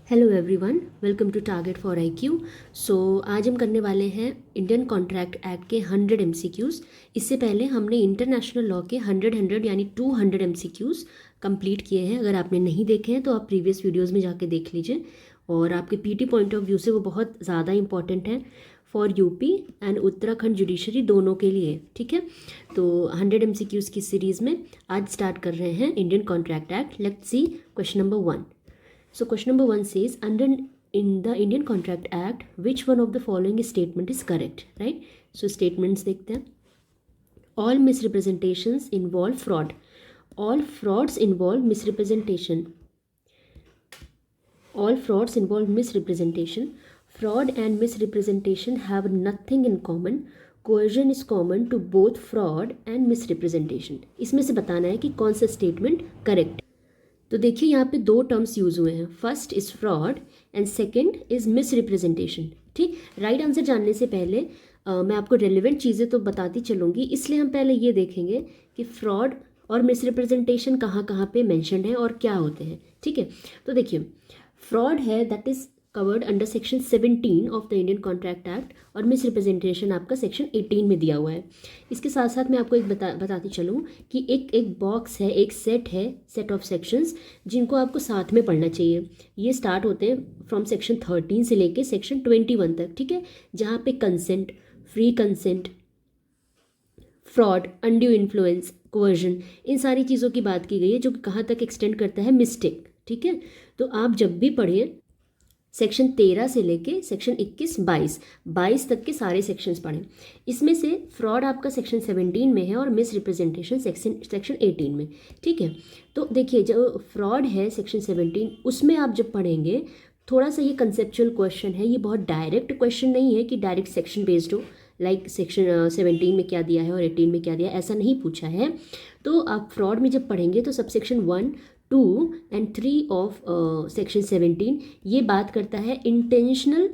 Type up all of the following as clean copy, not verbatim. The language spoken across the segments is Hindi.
Hello everyone, welcome to target for IQ. So आज हम करने वाले हैं इंडियन कॉन्ट्रैक्ट एक्ट के 100 एमसीक्यूज़। इससे पहले हमने इंटरनेशनल लॉ के 100 यानी 200 एमसीक्यूज़ कंप्लीट किए हैं। अगर आपने नहीं देखे हैं तो आप प्रीवियस वीडियोस में जाके देख लीजिए, और आपके पीटी पॉइंट ऑफ व्यू से वो बहुत ज़्यादा इंपॉर्टेंट है for UP and Uttarakhand judiciary दोनों के लिए। ठीक है, तो 100 एमसीक्यूज़ की सीरीज़ में आज स्टार्ट कर रहे हैं Indian contract act. Let's see question number 1. So question number 1 says, under in the Indian Contract Act, which one of the following statement is correct? Right? So statements देखते हैं. All misrepresentations involve fraud. All frauds involve misrepresentation. All frauds involve misrepresentation. Fraud and misrepresentation have nothing in common. Coercion is common to both fraud and misrepresentation. इसमें से बताना है कि कौन सा स्टेटमेंट करेक्ट। तो देखिए यहाँ पे दो टर्म्स यूज़ हुए हैं, first is fraud and second is misrepresentation. ठीक, राइट आंसर जानने से पहले मैं आपको रेलिवेंट चीज़ें तो बताती चलूँगी, इसलिए हम पहले ये देखेंगे कि फ्रॉड और मिसरिप्रेजेंटेशन कहाँ कहाँ पे मेंशन्ड है और क्या होते हैं। ठीक है, तो देखिए फ्रॉड है that is covered under section 17 of the Indian contract act, और मिसरिप्रेजेंटेशन आपका सेक्शन 18 में दिया हुआ है। इसके साथ साथ मैं आपको एक बताती चलूँ कि एक बॉक्स है, एक सेट है, सेट ऑफ सेक्शंस जिनको आपको साथ में पढ़ना चाहिए। ये स्टार्ट होते हैं फ्रॉम सेक्शन 13 से लेके सेक्शन 21 तक। ठीक है, जहाँ पे consent, free consent, fraud, undue influence, coercion, इन सारी चीज़ों की बात की गई है, जो कहाँ तक एक्सटेंड करता है मिस्टेक। ठीक है, तो आप जब भी पढ़िए सेक्शन 13 से लेके सेक्शन 21-22 तक के सारे सेक्शंस पढ़ें। इसमें से फ्रॉड आपका सेक्शन 17 में है और मिस रिप्रेजेंटेशन सेक्शन 18 में। ठीक है, तो देखिए जो फ्रॉड है सेक्शन 17, उसमें आप जब पढ़ेंगे थोड़ा सा ये कंसेप्चुअल क्वेश्चन है, ये बहुत डायरेक्ट क्वेश्चन नहीं है कि डायरेक्ट सेक्शन बेस्ड हो, लाइक सेक्शन 17 में क्या दिया है और 18 में क्या दिया है, ऐसा नहीं पूछा है। तो आप फ्रॉड में जब पढ़ेंगे तो sub section 1, 2 and 3 of section 17 ये बात करता है इंटेंशनल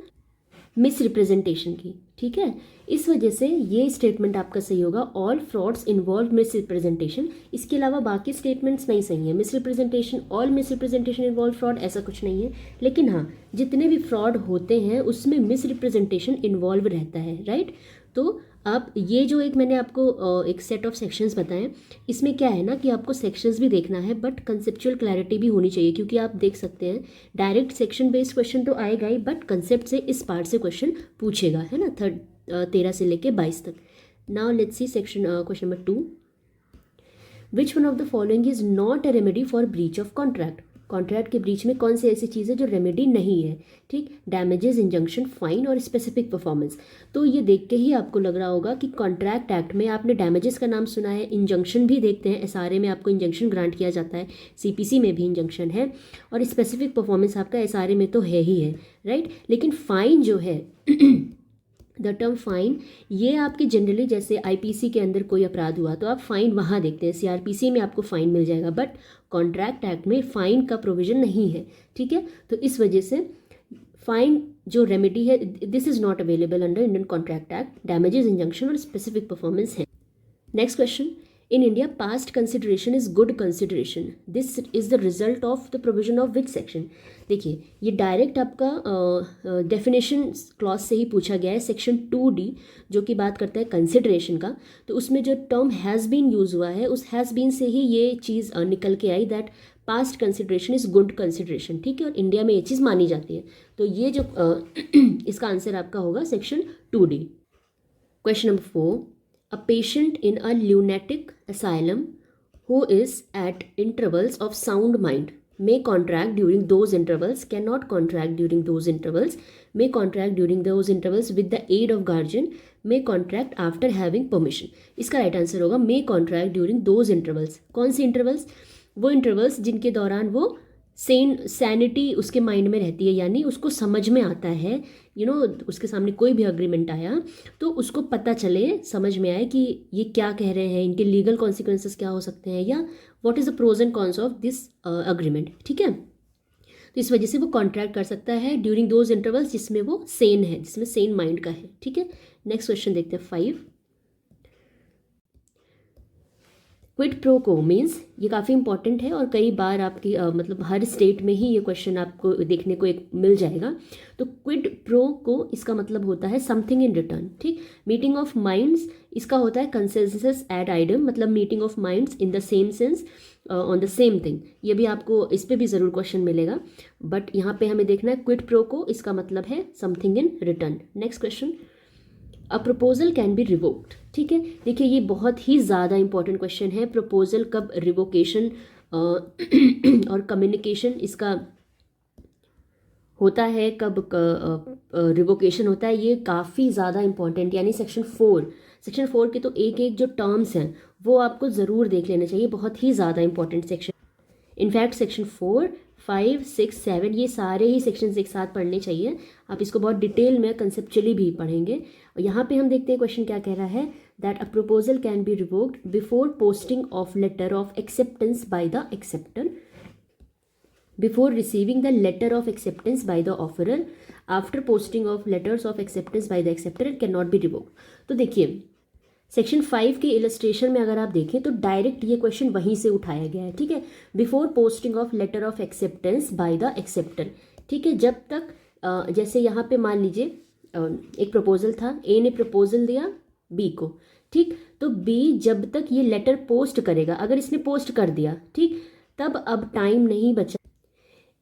मिसरिप्रेजेंटेशन की। ठीक है, इस वजह से ये स्टेटमेंट आपका सही होगा, ऑल फ्रॉड्स इन्वॉल्व मिसरिप्रेजेंटेशन। इसके अलावा बाकी स्टेटमेंट्स नहीं सही है। Misrepresentation, all misrepresentation involve fraud, ऐसा कुछ नहीं है। लेकिन हाँ, जितने भी फ्रॉड होते हैं उसमें मिसरिप्रेजेंटेशन इन्वॉल्व रहता है। राइट, तो आप ये जो एक मैंने आपको एक सेट ऑफ सेक्शंस बताएं, इसमें क्या है ना कि आपको सेक्शंस भी देखना है बट कंसेप्चुअल क्लैरिटी भी होनी चाहिए, क्योंकि आप देख सकते हैं डायरेक्ट सेक्शन बेस्ड क्वेश्चन तो आएगा ही, बट कंसेप्ट से इस पार्ट से क्वेश्चन पूछेगा, है ना, 13 से लेके 22 तक। Now let's see section question number 2. Which one of the following is not a remedy for breach of contract? Contract के ब्रीच में कौन सी ऐसी चीज़ है जो रेमेडी नहीं है? ठीक, डैमेजेस, इंजंक्शन, फाइन और स्पेसिफिक परफॉर्मेंस। तो ये देख के ही आपको लग रहा होगा कि कॉन्ट्रैक्ट एक्ट में आपने डैमेजेस का नाम सुना है, इंजंक्शन भी देखते हैं, एसआरए में आपको इंजंक्शन ग्रांट किया जाता है, सीपीसी में भी इंजंक्शन है, और स्पेसिफिक परफॉर्मेंस आपका एसआरए में तो है ही है। राइट, लेकिन फाइन जो है द टर्म फाइन, ये आपके जनरली जैसे आईपीसी के अंदर कोई अपराध हुआ तो आप फाइन वहाँ देखते हैं, सीआरपीसी में आपको फाइन मिल जाएगा, बट कॉन्ट्रैक्ट एक्ट में फाइन का प्रोविजन नहीं है। ठीक है, तो इस वजह से फाइन जो रेमेडी है, this is not available under Indian contract act. Damages, injunction और स्पेसिफिक परफॉर्मेंस है। Next question, in India past consideration is good consideration, this is the result of the provision of which section? देखिए ये डायरेक्ट आपका डेफिनेशन क्लॉज से ही पूछा गया है, सेक्शन 2D जो कि बात करता है कंसिडरेशन का। तो उसमें जो टर्म हैज़ बीन यूज़ हुआ है, उस हैज़ बीन से ही ये चीज़ निकल के आई that past consideration is good consideration. ठीक है, और इंडिया में ये चीज़ मानी जाती है। तो ये जो इसका आंसर आपका होगा section 2D. Question number 4. A patient in a lunatic asylum who is at intervals of sound mind may contract during those intervals, cannot contract during those intervals, may contract during those intervals with the aid of guardian, may contract after having permission. इसका राइट आंसर होगा may contract during those intervals. कौन सी इंटरवल्स? वो इंटरवल्स जिनके दौरान वो सैनिटी उसके माइंड में रहती है, यानी उसको समझ में आता है, उसके सामने कोई भी अग्रीमेंट आया तो उसको पता चले, समझ में आए कि ये क्या कह रहे हैं, इनके लीगल कॉन्सिक्वेंसेस क्या हो सकते हैं, या what is the pros and cons of this agreement. ठीक है, तो इस वजह से वो कॉन्ट्रैक्ट कर सकता है ड्यूरिंग दोज इंटरवल्स जिसमें वो सेन है, जिसमें सेन माइंड का है। ठीक है, नेक्स्ट क्वेश्चन देखते हैं 5. क्विड प्रो को मीन्स ये काफ़ी इंपॉर्टेंट है और कई बार आपकी मतलब हर स्टेट में ही ये क्वेश्चन आपको देखने को एक मिल जाएगा। तो क्विड प्रो को इसका मतलब होता है समथिंग इन रिटर्न, ठीक। मीटिंग ऑफ माइंड्स इसका होता है कंसेंसस एड आइडम, मतलब meeting of minds in the same sense on the same thing. ये भी आपको इस पे भी ज़रूर क्वेश्चन मिलेगा, बट यहाँ पे हमें देखना है क्विड प्रो को इसका मतलब है something in return. Next question, a proposal can be revoked, ठीक है। देखिए ये बहुत ही ज़्यादा इंपॉर्टेंट क्वेश्चन है, प्रपोजल कब रिवोकेशन और कम्युनिकेशन इसका होता है, कब रिवोकेशन होता है, ये काफ़ी ज़्यादा इंपॉर्टेंट। यानी सेक्शन 4 के तो एक एक जो टर्म्स हैं वो आपको ज़रूर देख लेना चाहिए, बहुत ही ज़्यादा इंपॉर्टेंट सेक्शन। इनफैक्ट सेक्शन 4, 5, 6, 7 ये सारे ही सेक्शंस एक साथ पढ़ने चाहिए। आप इसको बहुत डिटेल में कंसेप्चुअली भी पढ़ेंगे। और यहाँ पे हम देखते हैं क्वेश्चन क्या कह रहा है, that a proposal can be revoked before posting of letter of acceptance by the acceptor, before receiving the letter of acceptance by the offerer, after posting of letters of acceptance by the acceptor can not be revoked. तो देखिए सेक्शन 5 के इलस्ट्रेशन में अगर आप देखें तो डायरेक्ट ये क्वेश्चन वहीं से उठाया गया है, ठीक है। Before posting of letter of acceptance by the acceptor, ठीक है। जब तक जैसे यहाँ पे मान लीजिए एक प्रपोजल था, ए ने प्रपोजल दिया बी को, ठीक। तो बी जब तक ये लेटर पोस्ट करेगा, अगर इसने पोस्ट कर दिया, ठीक, तब अब टाइम नहीं बचा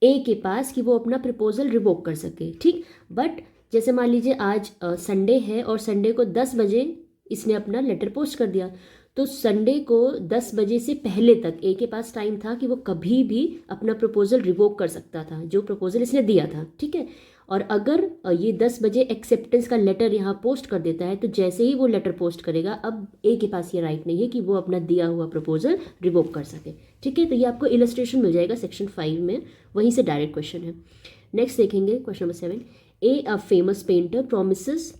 ए के पास कि वो अपना प्रपोजल रिवोक कर सके, ठीक। बट जैसे मान लीजिए आज संडे है और संडे को 10 बजे इसने अपना लेटर पोस्ट कर दिया, तो संडे को 10 बजे से पहले तक ए के पास टाइम था कि वो कभी भी अपना प्रपोजल रिवोक कर सकता था, जो प्रपोजल इसने दिया था, ठीक है। और अगर ये 10 बजे एक्सेप्टेंस का लेटर यहाँ पोस्ट कर देता है, तो जैसे ही वो लेटर पोस्ट करेगा, अब ए के पास ये राइट नहीं है कि वो अपना दिया हुआ प्रपोजल रिवोक कर सके, ठीक है। तो ये आपको इलस्ट्रेशन मिल जाएगा सेक्शन 5 में, वहीं से डायरेक्ट क्वेश्चन है। नेक्स्ट देखेंगे question number 7, A a famous painter promises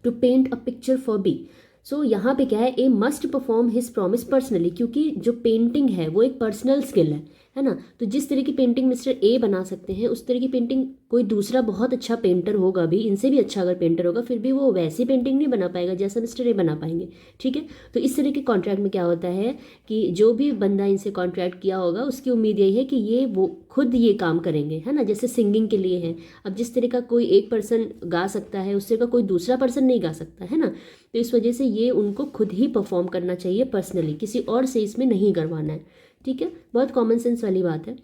to paint a picture for B. So यहाँ पे क्या है, A must perform his promise personally, क्योंकि जो पेंटिंग है वो एक पर्सनल स्किल है ना। तो जिस तरह की पेंटिंग मिस्टर ए बना सकते हैं, उस तरह की पेंटिंग कोई दूसरा बहुत अच्छा पेंटर होगा भी, इनसे भी अच्छा अगर पेंटर होगा, फिर भी वो वैसी पेंटिंग नहीं बना पाएगा जैसा मिस्टर ए बना पाएंगे, ठीक है। तो इस तरह के कॉन्ट्रैक्ट में क्या होता है कि जो भी बंदा इनसे कॉन्ट्रैक्ट किया होगा उसकी उम्मीद यही है कि ये वो खुद ये काम करेंगे, है ना। जैसे सिंगिंग के लिए है, अब जिस तरह का कोई एक पर्सन गा सकता है, उससे का कोई दूसरा पर्सन नहीं गा सकता, है ना। तो इस वजह से ये उनको खुद ही परफॉर्म करना चाहिए पर्सनली, किसी और से इसमें नहीं करवाना है, ठीक है। बहुत कॉमन सेंस वाली बात है।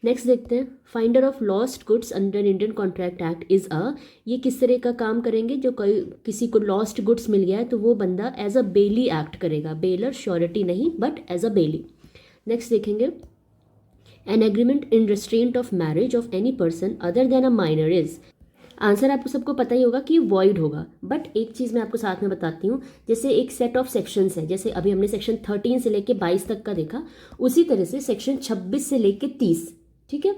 नेक्स्ट देखते हैं, finder of lost goods under Indian contract act is a, ये किस तरह का काम करेंगे, जो कोई किसी को लॉस्ट गुड्स मिल गया है तो वो बंदा एज अ बेली एक्ट करेगा, बेलर श्योरिटी नहीं but as a bailee. Next देखेंगे, an agreement in restraint of marriage of any person other than a minor is, answer आपको सबको पता ही होगा कि वॉइड होगा। बट एक चीज़ मैं आपको साथ में बताती हूँ, जैसे एक सेट ऑफ सेक्शंस है, जैसे अभी हमने सेक्शन 13 से लेके 22 तक का देखा, उसी तरह से सेक्शन 26 से लेके 30, ठीक है,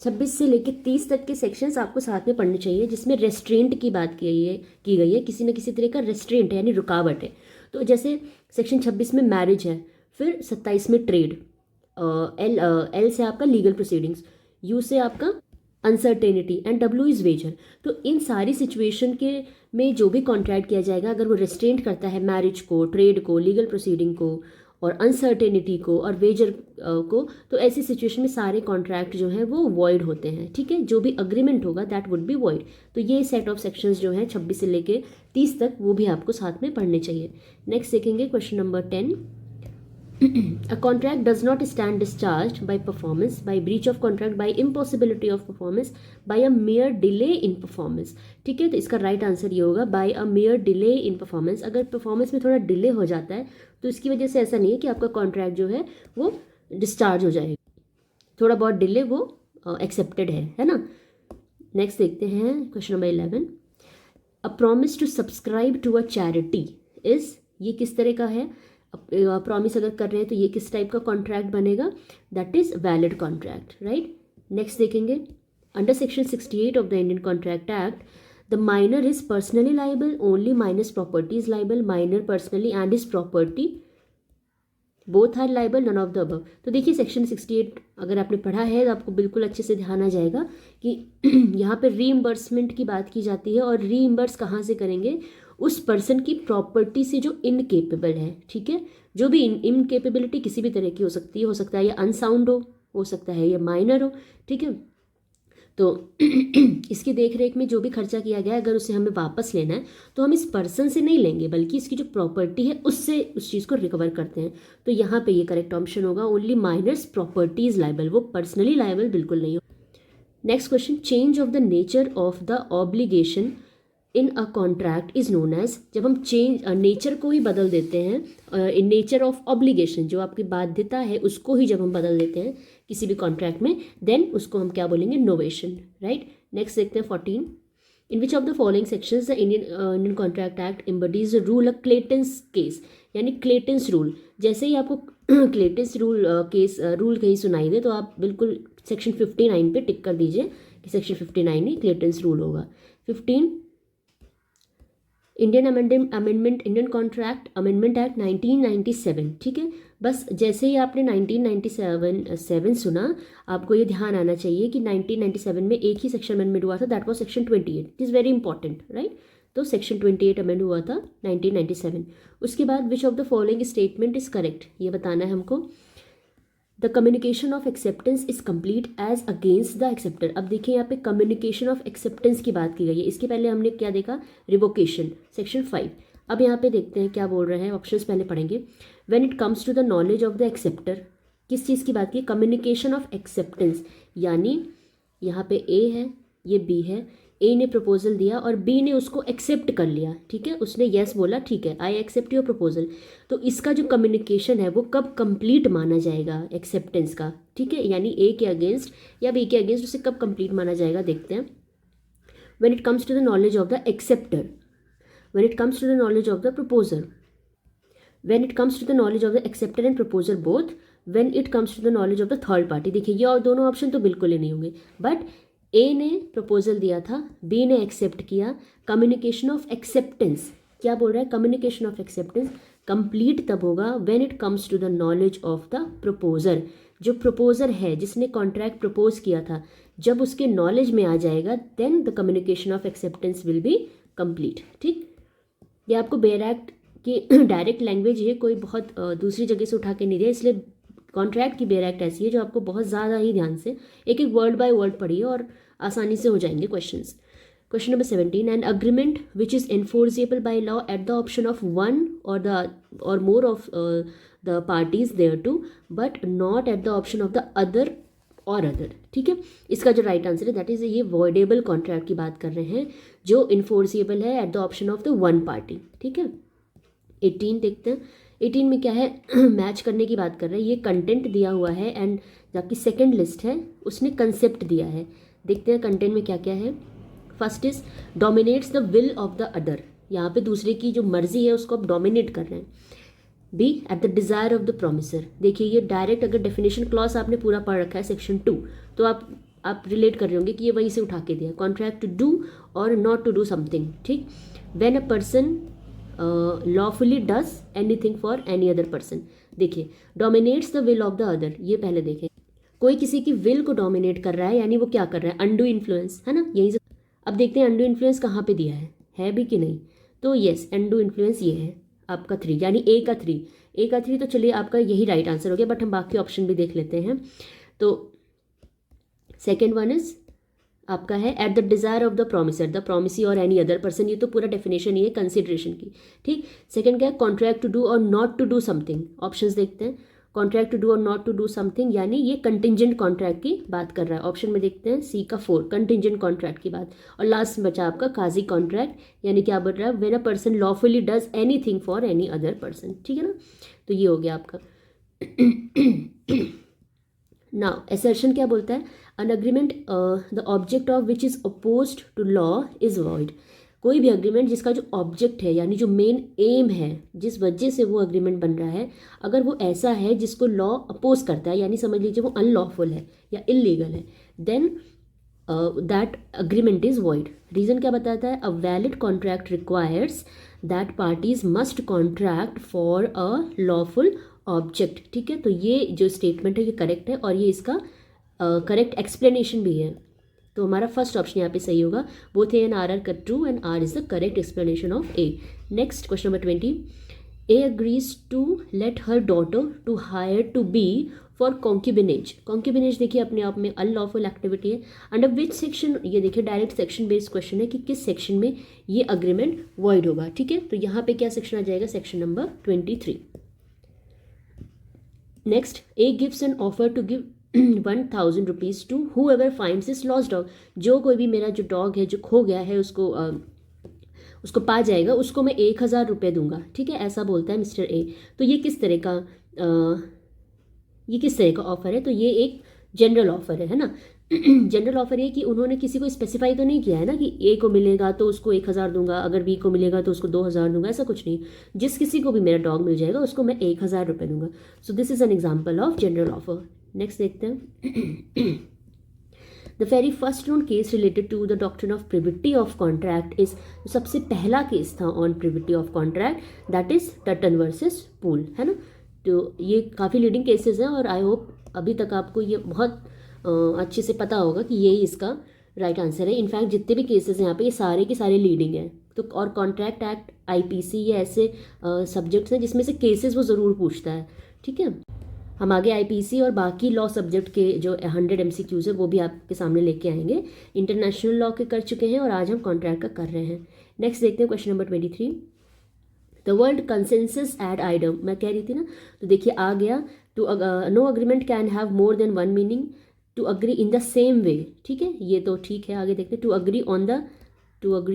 26 से लेके 30 तक के सेक्शंस आपको साथ में पढ़ने चाहिए, जिसमें रेस्ट्रेंट की बात की गई है, किसी न किसी तरह का रेस्ट्रेंट है यानी रुकावट है। तो जैसे सेक्शन 26 में मैरिज है, फिर 27 में ट्रेड, एल से आपका लीगल प्रोसीडिंग्स, यू से आपका uncertainty and W is wager. तो इन सारी सिचुएशन के में जो भी कॉन्ट्रैक्ट किया जाएगा, अगर वो रेस्ट्रेंट करता है मैरिज को, ट्रेड को, लीगल प्रोसीडिंग को और अनसर्टेनिटी को और वेजर को, तो ऐसी सिचुएशन में सारे कॉन्ट्रैक्ट जो हैं वो वॉइड होते हैं, ठीक है। जो भी अग्रीमेंट होगा दैट वुड बी वॉइड। तो ये सेट ऑफ सेक्शंस जो हैं 26 से लेके 30 तक, वो भी आपको साथ में पढ़ने चाहिए। नेक्स्ट देखेंगे question number 10, a contract does not stand discharged by performance, by breach of contract, by impossibility of performance, by a mere delay in performance, ठीक है। तो इसका राइट आंसर ये होगा by a mere delay in performance। अगर परफॉर्मेंस में थोड़ा डिले हो जाता है तो इसकी वजह से ऐसा नहीं है कि आपका कॉन्ट्रैक्ट जो है वो डिस्चार्ज हो जाएगा, थोड़ा बहुत डिले वो एक्सेप्टेड है ना। नेक्स्ट देखते हैं question number 11, a promise to subscribe to a charity is, ये किस तरह का है, प्रॉमिस अगर कर रहे हैं तो ये किस टाइप का कॉन्ट्रैक्ट बनेगा, that is valid contract, right. Next देखेंगे, under section 68 of the Indian contract act, the minor is personally liable, only minor's property is liable, minor personally and is property both are liable, none of the above. तो देखिए सेक्शन 68 अगर आपने पढ़ा है तो आपको बिल्कुल अच्छे से ध्यान आ जाएगा कि यहाँ पे रीइंबर्समेंट की बात की जाती है, और रीइंबर्स कहाँ से करेंगे, उस पर्सन की प्रॉपर्टी से जो इनकेपेबल है, ठीक है। जो भी इनकेपेबिलिटी किसी भी तरह की हो सकता है ये अनसाउंड हो सकता है ये माइनर हो, ठीक है। तो इसकी देख रेख में जो भी खर्चा किया गया है अगर उसे हमें वापस लेना है तो हम इस पर्सन से नहीं लेंगे बल्कि इसकी जो प्रॉपर्टी है उससे उस चीज़ को रिकवर करते हैं। तो यहाँ पे ये करेक्ट ऑप्शन होगा, only minor's property is liable, वो पर्सनली लायबल बिल्कुल नहीं हो। Next question, change of the nature of the obligation in a contract is known as, जब हम चेंज नेचर को ही बदल देते हैं, इन नेचर ऑफ ऑब्लिगेशन जो आपकी बाध्यता है उसको ही जब हम बदल देते हैं किसी भी कॉन्ट्रैक्ट में, देन उसको हम क्या बोलेंगे, नोवेशन, राइट। नेक्स्ट देखते हैं 14, in which of the following sections the Indian contract act embodies rule a Clayton's case, यानी क्लेटन्स रूल। जैसे ही आपको क्लेटन्स रूल केस रूल कहीं सुनाई दे तो आप बिल्कुल सेक्शन 59 पे टिक कर दीजिए कि सेक्शन 59 ही क्लेटन्स रूल होगा। 15, Indian amendment Indian contract amendment act 1997, ठीक है। बस जैसे ही आपने 1997 सुना आपको ये ध्यान आना चाहिए कि 1997 में एक ही सेक्शन अमेंडमेंट हुआ था, that was section 28, it is very important, right. तो सेक्शन 28 अमेंड हुआ था 1997। उसके बाद which of the following statement is correct, ये बताना है हमको। The communication of acceptance is complete as against the acceptor. अब देखिए यहाँ पे कम्युनिकेशन ऑफ एक्सेप्टेंस की बात की गई है, इसके पहले हमने क्या देखा, रिवोकेशन, सेक्शन 5। अब यहाँ पे देखते हैं क्या बोल रहे हैं, ऑप्शंस पहले पढ़ेंगे। When it comes to the knowledge of the acceptor, किस चीज़ की बात की, कम्युनिकेशन ऑफ एक्सेप्टेंस, यानी यहाँ पे ए है, ये बी है, ए ने प्रपोजल दिया और बी ने उसको एक्सेप्ट कर लिया, ठीक है, उसने यस बोला, ठीक है, आई एक्सेप्ट योर प्रपोजल। तो इसका जो कम्युनिकेशन है वो कब कंप्लीट माना जाएगा एक्सेप्टेंस का, ठीक है, यानी ए के अगेंस्ट या बी के अगेंस्ट उसे कब कंप्लीट माना जाएगा, देखते हैं। When it comes to the knowledge of the acceptor, when it comes to the knowledge of the proposer, when it comes to the knowledge of the acceptor and proposer both, when it comes to the knowledge of the third party. देखिए ये और दोनों ऑप्शन तो बिल्कुल ही नहीं होंगे, बट ए ने प्रपोजल दिया था, बी ने एक्सेप्ट किया, कम्युनिकेशन ऑफ एक्सेप्टेंस क्या बोल रहा है, कम्युनिकेशन ऑफ एक्सेप्टेंस कंप्लीट तब होगा when it comes to the knowledge of the proposer. जो प्रपोजर है जिसने कॉन्ट्रैक्ट प्रपोज किया था, जब उसके नॉलेज में आ जाएगा then the communication of acceptance will be complete, ठीक। ये आपको बेयर एक्ट की डायरेक्ट लैंग्वेज है, कोई बहुत दूसरी जगह से उठा के नहीं दिया, इसलिए कॉन्ट्रैक्ट की बेयर एक्ट ऐसी है जो आपको बहुत ज़्यादा ही ध्यान से एक एक वर्ड बाय वर्ड पढ़िए और आसानी से हो जाएंगे questions. Question number 17, an agreement which is enforceable by law at the option of one or more of the parties thereto but not at the option of the other or others, ठीक है। इसका जो राइट आंसर है दैट इज़ ये वॉइडेबल कॉन्ट्रैक्ट की बात कर रहे हैं जो इन्फोर्सेबल है at the option of the one party, ठीक है। 18 देखते हैं, 18 में क्या है, मैच करने की बात कर रहे हैं, ये कंटेंट दिया हुआ है एंड जबकि सेकंड लिस्ट है उसने कंसेप्ट दिया है। देखते हैं कंटेंट में क्या क्या है। First is dominates the will of the other, यहाँ पे दूसरे की जो मर्जी है उसको आप डोमिनेट कर रहे हैं। B at the desire of the promisor, देखिए ये डायरेक्ट अगर डेफिनेशन क्लॉज आपने पूरा पढ़ रखा है सेक्शन 2 तो आप रिलेट कर रहे होंगे कि ये वहीं से उठा के दिया, कॉन्ट्रैक्ट टू डू और नॉट टू डू समथिंग, ठीक। When a person lawfully does anything for any other person, देखिए dominates the will of the other, ये पहले देखें, कोई किसी की विल को डोमिनेट कर रहा है यानी वो क्या कर रहा है, अनडू इन्फ्लुएंस, है ना, यहीं से। अब देखते हैं अनडू इन्फ्लुएंस कहाँ पे दिया है भी कि नहीं, तो येस अनडू इन्फ्लुएंस ये है आपका 3, यानी ए का 3 तो चलिए आपका यही राइट आंसर हो गया, बट हम बाकी ऑप्शन भी देख लेते हैं। तो सेकेंड वन इज आपका है at the desire of the promisor, the promisee और एनी अदर पर्सन, ये तो पूरा डेफिनेशन ही है कंसिडरेशन की, ठीक। सेकंड क्या है, कॉन्ट्रैक्ट टू डू और not to do something, options देखते हैं। कॉन्ट्रैक्ट टू डू और नॉट टू डू समथिंग यानी ये कंटिजेंट कॉन्ट्रैक्ट की बात कर रहा है, ऑप्शन में देखते हैं सी का 4 कंटिजेंट कॉन्ट्रैक्ट की बात। और लास्ट में बचा आपका काजी कॉन्ट्रैक्ट, यानी क्या बोल रहा है, when a person lawfully does anything for any other person, ठीक है ना। तो ये हो गया आपका। नाउ असर्शन क्या बोलता है, an agreement the object of which is opposed to law is void, कोई भी अग्रीमेंट जिसका जो ऑब्जेक्ट है यानी जो मेन एम है जिस वजह से वो अग्रीमेंट बन रहा है, अगर वो ऐसा है जिसको लॉ अपोज करता है यानी समझ लीजिए वो अनलॉफुल है या इलीगल है, then that agreement is void. Reason क्या बताता है, a valid contract requires that parties must contract for a lawful object, ठीक है। तो ये जो स्टेटमेंट है ये करेक्ट है और ये इसका करेक्ट एक्सप्लेनेशन भी है, तो हमारा फर्स्ट ऑप्शन यहाँ पे सही होगा, both A and R are true and R is the correct explanation of A. Next question number 20, A agrees to let her daughter to hire to be for concubinage. Concubinage देखिए अपने आप में अनलॉफुल एक्टिविटी है. अंडर विच सेक्शन, ये देखिए डायरेक्ट सेक्शन बेस्ड क्वेश्चन है कि किस सेक्शन में ये अग्रीमेंट वॉइड होगा. ठीक है, तो यहाँ पे क्या सेक्शन आ जाएगा, section number 23. Next, A gives an offer to give 1000 rupees to whoever finds his lost dog. जो कोई भी मेरा जो डॉग है जो खो गया है उसको पा जाएगा, उसको मैं 1000 रुपये दूंगा. ठीक है, ऐसा बोलता है मिस्टर ए. तो ये किस तरह का ऑफर है, तो ये एक जनरल ऑफर है ना. जनरल ऑफर ये कि उन्होंने किसी को स्पेसिफाई तो नहीं किया है ना कि ए को मिलेगा तो उसको 1000 दूंगा, अगर बी को मिलेगा तो उसको 2000 दूंगा, ऐसा कुछ नहीं. जिस किसी को भी मेरा डॉग मिल जाएगा उसको मैं 1000 रुपये दूंगा. So this is an example of general offer. Next देखते हैं. The very first known case related to the doctrine of privity of contract is, सबसे पहला केस था ऑन privity of contract, that is Dutton versus Poole, है ना. तो ये काफ़ी लीडिंग केसेस हैं और आई होप अभी तक आपको ये बहुत अच्छे से पता होगा कि यही इसका राइट आंसर है. इनफैक्ट जितने भी केसेस हैं यहाँ पे ये सारे के सारे लीडिंग हैं. तो और कॉन्ट्रैक्ट एक्ट, आईपीसी, ये ऐसे सब्जेक्ट्स हैं जिसमें से केसेस वो ज़रूर पूछता है. ठीक है, हम आगे आईपीसी और बाकी लॉ सब्जेक्ट के जो 100 MCQs है वो भी आपके सामने लेके आएंगे. इंटरनेशनल लॉ के कर चुके हैं और आज हम कॉन्ट्रैक्ट का कर रहे हैं. नेक्स्ट देखते हैं question number 23. The word consensus ad idem, मैं कह रही थी ना, तो देखिए आ गया. To no agreement can have more than one meaning. To agree in the same way, ठीक है, ये तो ठीक है. आगे देखते हैं. To agree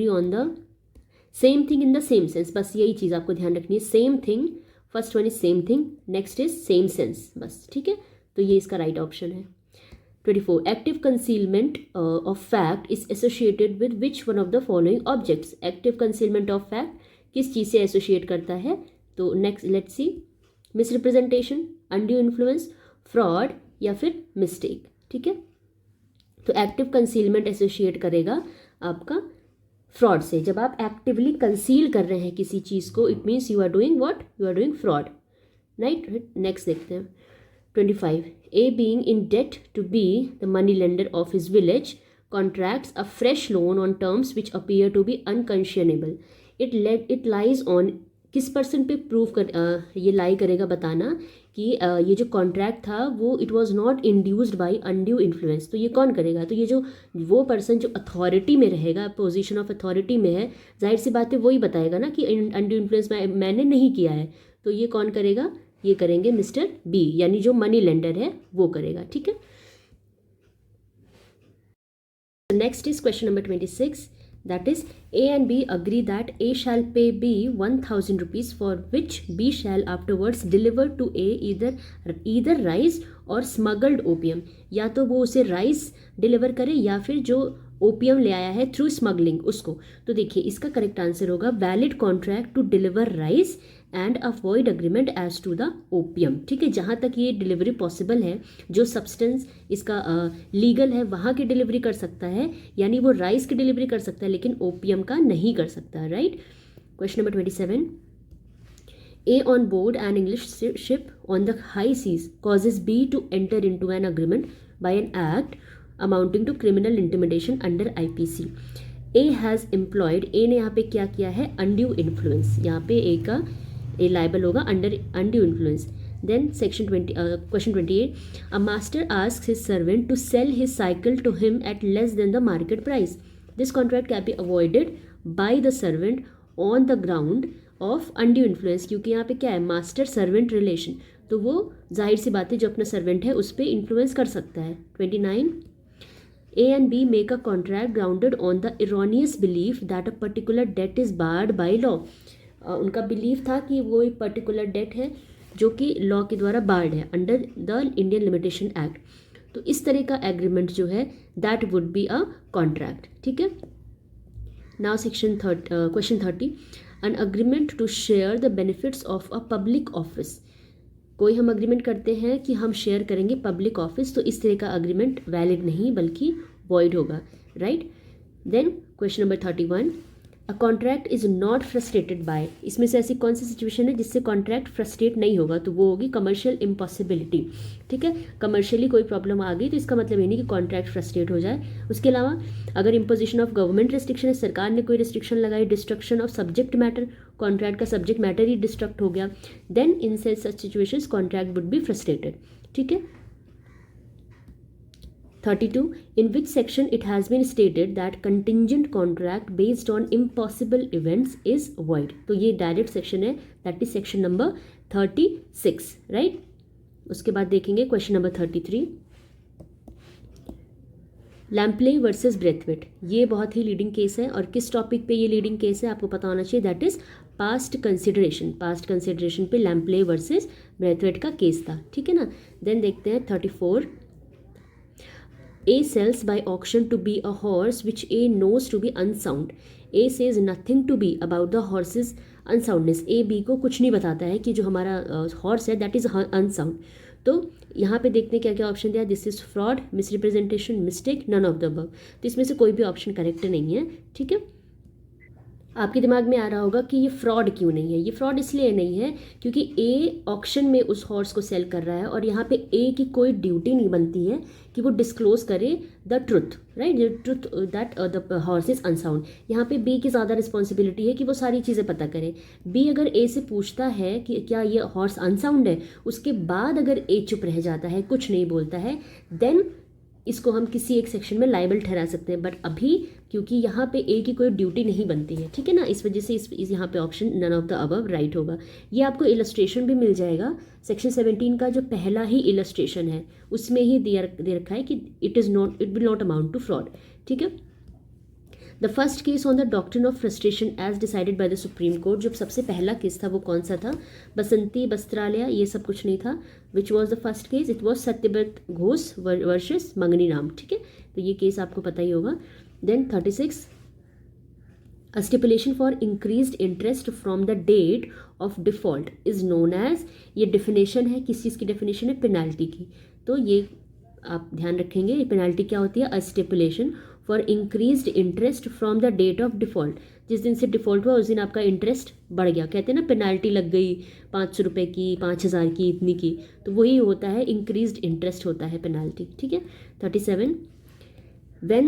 on the same thing in the same sense, बस यही चीज़ आपको ध्यान रखनी है. Same thing, first one is same thing, next is same sense, बस. ठीक है, तो ये इसका राइट ऑप्शन है. 24. Active concealment of fact is associated with which one of the following objects. Active concealment of fact किस चीज़ से एसोसिएट करता है, तो next let's see. Misrepresentation, undue influence, fraud या फिर मिस्टेक. ठीक है, तो एक्टिव कंसीलमेंट एसोसिएट करेगा आपका फ्रॉड से. जब आप एक्टिवली कंसील कर रहे हैं किसी चीज़ को, it means you are doing what, you are doing fraud, right. Next देखते हैं. 25. A being indebted to be the money lender of his village contracts a fresh loan on terms which appear to be unconscionable. It lies on, किस पर्सन पे प्रूव कर ये लाई करेगा, बताना कि ये जो कॉन्ट्रैक्ट था वो it was not induced by undue influence. तो ये कौन करेगा, तो ये जो वो पर्सन जो अथॉरिटी में रहेगा, पोजीशन ऑफ अथॉरिटी में है, जाहिर सी बात है वही बताएगा ना कि अनड्यू इन्फ्लुएंस मैंने नहीं किया है. तो ये कौन करेगा, ये करेंगे मिस्टर बी, यानी जो मनी लेंडर है वो करेगा. ठीक है. Next is question number 26. That is, A and B agree that A shall pay B 1000 rupees, for which B shall afterwards deliver to A either rice or smuggled opium. या तो वो उसे राइस डिलीवर करे या फिर जो ओपियम ले आया है थ्रू स्मगलिंग उसको. तो देखिए इसका करेक्ट आंसर होगा valid contract to deliver rice and a void agreement as to the opium. ठीक है, जहाँ तक ये डिलीवरी पॉसिबल है, जो सब्सटेंस इसका लीगल है वहाँ की डिलीवरी कर सकता है, यानी वो राइस की डिलीवरी कर सकता है लेकिन ओपियम का नहीं कर सकता, right. Question number 27. A on board an English ship on the high seas causes B to enter into an agreement by an act amounting to criminal intimidation under IPC. A has employed, A ने यहाँ पे क्या किया है, undue influence. यहाँ पे A का A liable होगा under undue influence. Then section 20, question 28. A master asks his servant to sell his cycle to him at less than the market price. This contract can be avoided by the servant on the ground of undue influence, क्योंकि यहाँ पे क्या है, मास्टर सर्वेंट रिलेशन, तो वो जाहिर सी बात है जो अपना सर्वेंट है उस पर इन्फ्लुएंस कर सकता है. 29. A and B make a contract grounded on the erroneous belief that a particular debt is barred by law. उनका बिलीफ था कि वो एक पर्टिकुलर डेट है जो कि लॉ के द्वारा बार्ड है under the Indian limitation act. तो इस तरह का एग्रीमेंट जो है that would be a contract. ठीक है. Now section question 30. An agreement to share the benefits of a public office. कोई हम अग्रीमेंट करते हैं कि हम शेयर करेंगे पब्लिक ऑफिस, तो इस तरह का अग्रीमेंट वैलिड नहीं बल्कि वॉइड होगा, right. Then question number 31. A contract is not frustrated by, इसमें से ऐसी कौन सी सिचुएशन है जिससे कॉन्ट्रैक्ट फ्रस्ट्रेट नहीं होगा, तो वो होगी कमर्शियल इम्पॉसिबिलिटी। ठीक है, कमर्शियली कोई प्रॉब्लम आ गई तो इसका मतलब ये नहीं कि कॉन्ट्रैक्ट फ्रस्ट्रेट हो जाए। उसके अलावा अगर इम्पोजिशन ऑफ गवर्नमेंट रिस्ट्रिक्शन है, सरकार ने कोई रिस्ट्रिक्शन लगाई, destruction of subject matter, contract का सब्जेक्ट मैटर ही डिस्ट्रक्ट हो गया, then in such situations contract would be frustrated. ठीक है। 32. In which section it has been stated that contingent contract based on impossible events is void? तो ये डायरेक्ट सेक्शन है, that is section number 36, right. उसके बाद देखेंगे क्वेश्चन नंबर 33, लैम्पले वर्सेस ब्रेथवेट। ये बहुत ही लीडिंग केस है, और किस टॉपिक पे ये लीडिंग केस है आपको पता होना चाहिए, that is past consideration. Past consideration पे लैम्पले वर्सेस ब्रेथवेट का केस था। ठीक है ना। देन देखते हैं 34, A sells by auction to B a horse which A knows to be unsound. A says nothing to B about the horse's unsoundness. A B को कुछ नहीं बताता है कि जो हमारा हॉर्स है दैट इज अनसाउंड। तो यहाँ पे देखते हैं क्या क्या ऑप्शन दिया, this is fraud, misrepresentation, mistake, none of the above. तो इसमें से कोई भी ऑप्शन करेक्ट नहीं है। ठीक है। आपके दिमाग में आ रहा होगा कि ये फ्रॉड क्यों नहीं है। ये फ्रॉड इसलिए नहीं है क्योंकि ए ऑक्शन में उस हॉर्स को सेल कर रहा है, और यहाँ पे ए की कोई ड्यूटी नहीं बनती है कि वो डिस्क्लोज करे the truth, right, the truth that the horse is unsound. यहाँ पे बी की ज़्यादा रिस्पॉन्सिबिलिटी है कि वो सारी चीज़ें पता करे। बी अगर ए से पूछता है कि क्या ये हॉर्स अनसाउंड है, उसके बाद अगर ए चुप रह जाता है, कुछ नहीं बोलता है, देन इसको हम किसी एक सेक्शन में लाइबल ठहरा सकते हैं। बट अभी क्योंकि यहाँ पे ए की कोई ड्यूटी नहीं बनती है, ठीक है ना, इस वजह से इस यहाँ पे option none of the above right होगा। ये आपको इलस्ट्रेशन भी मिल जाएगा, सेक्शन 17 का जो पहला ही इलस्ट्रेशन है उसमें ही दे रखा है कि it will not amount to fraud. ठीक है। The first case on the doctrine of frustration as decided by the Supreme Court, जो सबसे पहला केस था वो कौन सा था, बसंती वस्त्रालय, ये सब कुछ नहीं था। Which was the first case, it was Satyabrata Ghosh versus Mangni Ram. ठीक है, तो ये केस आपको पता ही होगा। Then 36, a stipulation for increased interest from the date of default is known as, ये definition है, किस चीज़ की definition है, पेनाल्टी की। तो ये आप ध्यान रखेंगे, पेनाल्टी क्या होती है, a stipulation for increased interest from the date of default, जिस दिन से डिफ़ॉल्ट हुआ उस दिन आपका इंटरेस्ट बढ़ गया। कहते हैं ना पेनाल्टी लग गई 500 रुपये की, 5000 की, इतनी की, तो वही होता है, इंक्रीज्ड इंटरेस्ट होता है पेनाल्टी। ठीक है। 37, when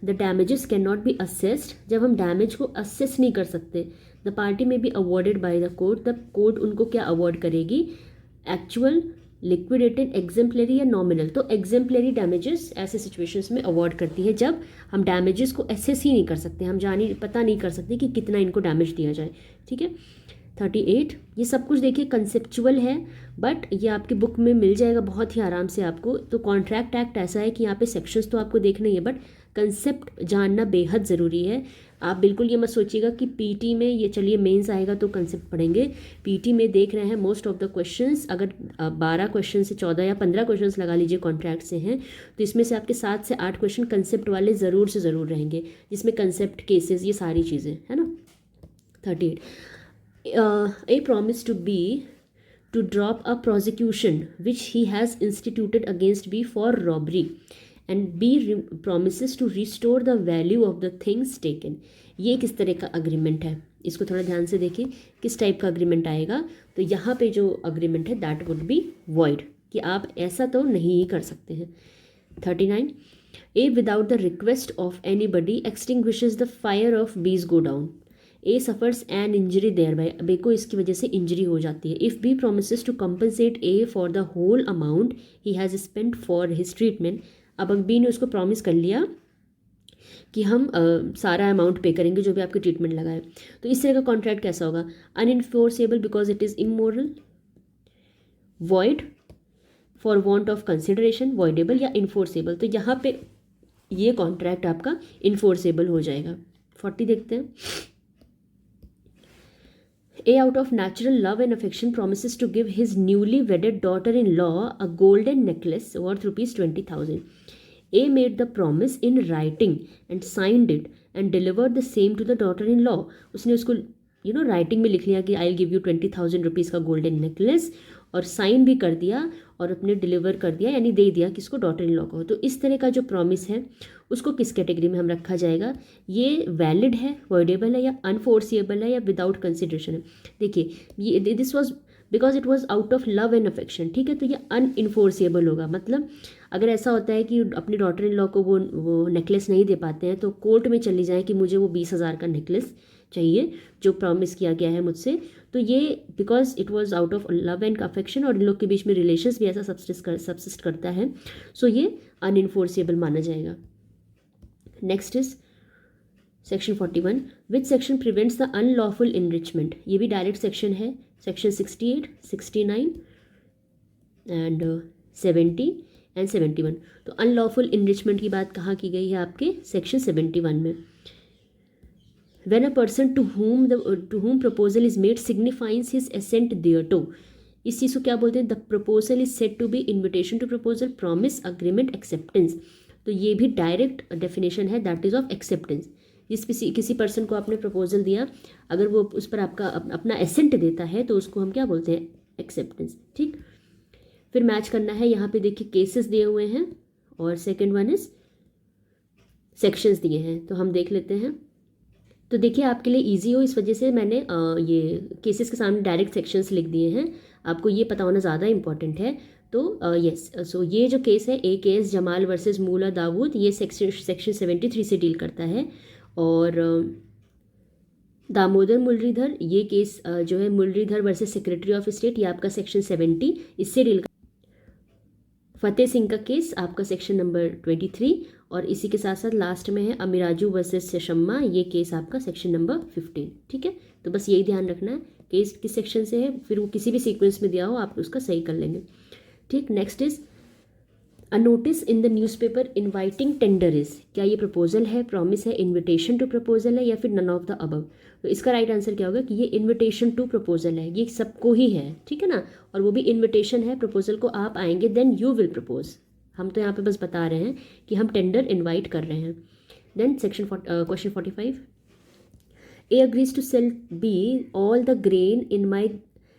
the damages cannot be assessed, जब हम डैमेज को असेस नहीं कर सकते, द पार्टी में be awarded by the court, the court उनको क्या अवॉर्ड करेगी, एक्चुअल, लिक्विडेटेड, एग्जेम्पलरी या नॉमिनल। तो एग्जेम्पलरी डैमेजेस ऐसे सिचुएशंस में अवॉर्ड करती है जब हम डैमेजेस को असेस ही नहीं कर सकते, हम पता नहीं कर सकते कि कितना इनको डैमेज दिया जाए। ठीक है। 38, ये सब कुछ देखिए कंसेप्चुअल है, बट ये आपकी बुक में मिल जाएगा बहुत ही आराम से आपको। तो कॉन्ट्रैक्ट एक्ट ऐसा है कि यहाँ पे सेक्शंस तो आपको देखने ही है, बट कंसेप्ट जानना बेहद ज़रूरी है। आप बिल्कुल ये मत सोचिएगा कि पीटी में, ये चलिए मेंस आएगा तो कंसेप्ट पढ़ेंगे, पीटी में देख रहे हैं मोस्ट ऑफ द क्वेश्चंस, अगर 12 क्वेश्चन से 14 या 15 क्वेश्चंस लगा लीजिए कॉन्ट्रैक्ट से हैं, तो इसमें से आपके 7 से 8 क्वेश्चन कंसेप्ट वाले ज़रूर से ज़रूर रहेंगे, जिसमें कंसेप्ट, केसेस, ये सारी चीज़ें है ना। 38, A promised to B to drop a prosecution which he has instituted against B for robbery, and B promises to restore the value of the things taken. ये किस तरह का अग्रीमेंट है, इसको थोड़ा ध्यान से देखिए, किस टाइप का अग्रीमेंट आएगा। तो यहाँ पे जो अग्रीमेंट है दैट वुड बी वॉइड, कि आप ऐसा तो नहीं ही कर सकते हैं। 39, A without the request of anybody extinguishes the fire of B's go down. A suffers an injury thereby, B को इसकी वजह से इंजरी हो जाती है। If B promises to compensate A for the whole amount he has spent for his treatment, अब B ने उसको प्रॉमिस कर लिया कि हम सारा अमाउंट पे करेंगे जो भी आपके ट्रीटमेंट लगा है, तो इस तरह का कॉन्ट्रैक्ट कैसा होगा, unenforceable because it is immoral, void for want of consideration, voidable या इन्फोर्सेबल। तो यहाँ पे ये कॉन्ट्रैक्ट आपका इन्फोर्सेबल हो जाएगा। 40 देखते हैं, A out of natural love and affection promises to give his newly wedded daughter-in-law a golden necklace worth ₹20,000. A made the promise in writing and signed it and delivered the same to the daughter-in-law. उसने उसको राइटिंग में लिख लिया कि I'll give you ₹20,000 का golden necklace, और साइन भी कर दिया और अपने डिलीवर कर दिया, यानी दे दिया किसको, डॉटर इन लॉ को। तो इस तरह का जो प्रॉमिस है उसको किस कैटेगरी में हम रखा जाएगा, ये वैलिड है, वर्डेबल है, या अनफोर्सिएबल है, या विदाउट कंसिडरेशन है। देखिए ये this was because it was out of love and affection, ठीक है, तो ये अनइन्फोर्सिएबल होगा। मतलब अगर ऐसा होता है कि अपनी डॉटर इन लॉ को वो नेकलेस नहीं दे पाते हैं तो कोर्ट में चली जाए कि मुझे वो 20,000 का नेकलेस चाहिए जो प्रॉमिस किया गया है मुझसे, तो ये because it was out of love and affection और इन लोग के बीच में रिलेशंस भी ऐसा सब्सिस्ट करता है, सो ये अनइन्फोर्सिएबल माना जाएगा। Next is section 41, which section prevents the unlawful enrichment. ये भी डायरेक्ट सेक्शन है, सेक्शन 68, 69 एंड 70 एंड 71। तो अनलॉफुल इनरिचमेंट की बात कहाँ की गई है, आपके सेक्शन 71 में। When a person to whom proposal is made signifies his assent thereto, इस चीज़ को क्या बोलते हैं, the proposal is said to be invitation to proposal, promise, agreement, acceptance. तो ये भी डायरेक्ट डेफिनेशन है, दैट इज ऑफ एक्सेप्टेंस। किसी पर्सन को आपने प्रपोजल दिया, अगर वो उस पर आपका अपना एसेंट देता है तो उसको हम क्या बोलते हैं, एक्सेप्टेंस, ठीक। फिर मैच करना है, यहाँ पे देखिए केसेस दिए हुए हैं और सेकेंड वन इज सेक्शंस दिए हैं, तो हम देख लेते हैं। तो देखिए आपके लिए इजी हो इस वजह से मैंने ये केसेस के सामने डायरेक्ट सेक्शंस लिख दिए हैं, आपको ये पता होना ज़्यादा इंपॉर्टेंट है। तो यस, सो ये जो केस है, ए केस जमाल वर्सेस मूला दाऊद, ये सेक्शन 73 से डील करता है। और दामोदर मुरलीधर, ये केस जो है Murlidhar versus secretary of state, ये आपका सेक्शन 70 इससे डील। फतेह सिंह का केस आपका सेक्शन नंबर 23, और इसी के साथ साथ लास्ट में है अमीराजू वर्सेस शम्मा, ये केस आपका सेक्शन नंबर 15, ठीक है। तो बस यही ध्यान रखना है केस किस सेक्शन से है, फिर वो किसी भी सीक्वेंस में दिया हो आप उसका सही कर लेंगे, ठीक। Next is a notice in the newspaper inviting tender is, क्या ये प्रपोजल है, प्रॉमिस है, इन्विटेशन टू प्रपोजल है, या फिर नन ऑफ द अबव। तो इसका राइट आंसर क्या होगा कि ये इन्विटेशन टू प्रपोजल है, ये सबको ही है, ठीक है ना, और वो भी इन्विटेशन है, प्रपोजल को आप आएंगे देन यू विल प्रपोज। हम तो यहाँ पे बस बता रहे हैं कि हम टेंडर इनवाइट कर रहे हैं। Then section question 45, A agrees to sell B all the grain in my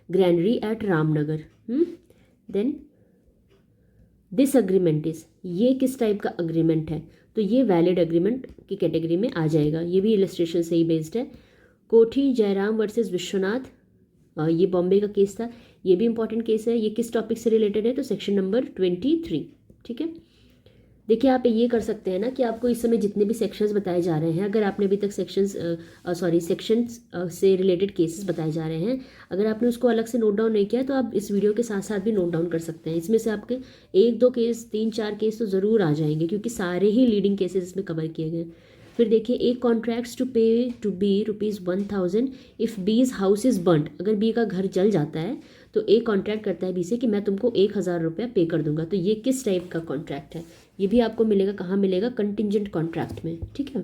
granary at Ramnagar. Then this agreement is, ये किस टाइप का अग्रीमेंट है, तो ये वैलिड अग्रीमेंट की कैटेगरी में आ जाएगा, ये भी इलस्ट्रेशन से ही बेस्ड है। कोठी जयराम वर्सेस विश्वनाथ, ये बॉम्बे का केस था, ये भी इंपॉर्टेंट केस है। ये किस टॉपिक से रिलेटेड है, तो सेक्शन नंबर 23, ठीक है। देखिए आप ये कर सकते हैं ना कि आपको इस समय जितने भी सेक्शंस बताए जा रहे हैं, अगर आपने अभी तक सेक्शंस से रिलेटेड केसेस बताए जा रहे हैं, अगर आपने उसको अलग से नोट डाउन नहीं किया तो आप इस वीडियो के साथ साथ भी नोट डाउन कर सकते हैं। इसमें से आपके 1-2 केस, 3-4 केस तो ज़रूर आ जाएंगे क्योंकि सारे ही लीडिंग केसेस इसमें कवर किए गए। फिर देखिए, ए कॉन्ट्रैक्ट्स टू पे टू बी ₹1,000 इफ़ बीज हाउस इज़ बर्न्ट, अगर बी का घर जल जाता है तो ए कॉन्ट्रैक्ट करता है बी से कि मैं तुमको 1,000 रुपया पे कर दूंगा। तो ये किस टाइप का कॉन्ट्रैक्ट है, ये भी आपको मिलेगा, कहाँ मिलेगा, कंटिंजेंट कॉन्ट्रैक्ट में, ठीक है।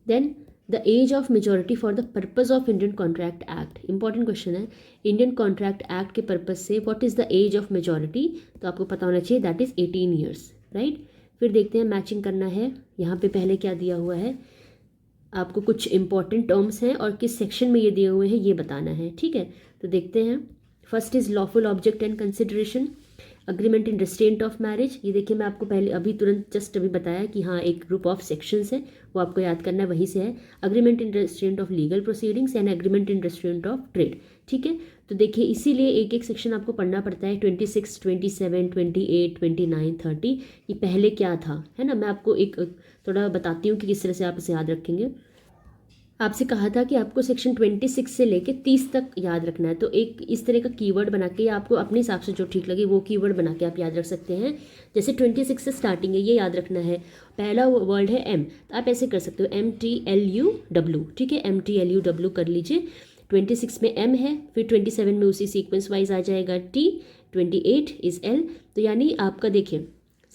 Then the age of majority for the purpose of Indian contract Act, important question है। इंडियन कॉन्ट्रैक्ट एक्ट के पर्पज से what is the age of majority, तो आपको पता होना चाहिए दैट इज़ 18 ईयर्स, राइट। फिर देखते हैं, मैचिंग करना है, यहाँ पे पहले क्या दिया हुआ है, आपको कुछ इंपॉर्टेंट टर्म्स हैं और किस सेक्शन में ये दिए हुए हैं ये बताना है, ठीक है। तो देखते हैं, first is lawful object and consideration, agreement in restraint of marriage. ये देखिए मैं आपको पहले अभी तुरंत जस्ट अभी बताया कि हाँ एक ग्रुप ऑफ सेक्शंस है, वो आपको याद करना है, वहीं से है। Agreement in restraint of legal proceedings and agreement in restraint of trade, ठीक है। तो देखिए इसीलिए एक एक सेक्शन आपको पढ़ना पड़ता है, 26, 27, 28, 29, 30, ये पहले क्या था, है ना। मैं आपको एक थोड़ा बताती हूँ कि किस तरह से आप इसे याद रखेंगे। आपसे कहा था कि आपको सेक्शन 26 से लेके 30 तक याद रखना है, तो एक इस तरह का कीवर्ड बना के आपको अपने हिसाब से जो ठीक लगे वो कीवर्ड बना के आप याद रख सकते हैं। जैसे 26 से स्टार्टिंग है, ये याद रखना है। पहला वर्ड है एम, तो आप ऐसे कर सकते हो MTLUW, ठीक है, MTLUW कर लीजिए। 26 में एम है, फिर 27 में उसी सीक्वेंस वाइज आ जाएगा T, 28 इज L। तो यानी आपका देखिए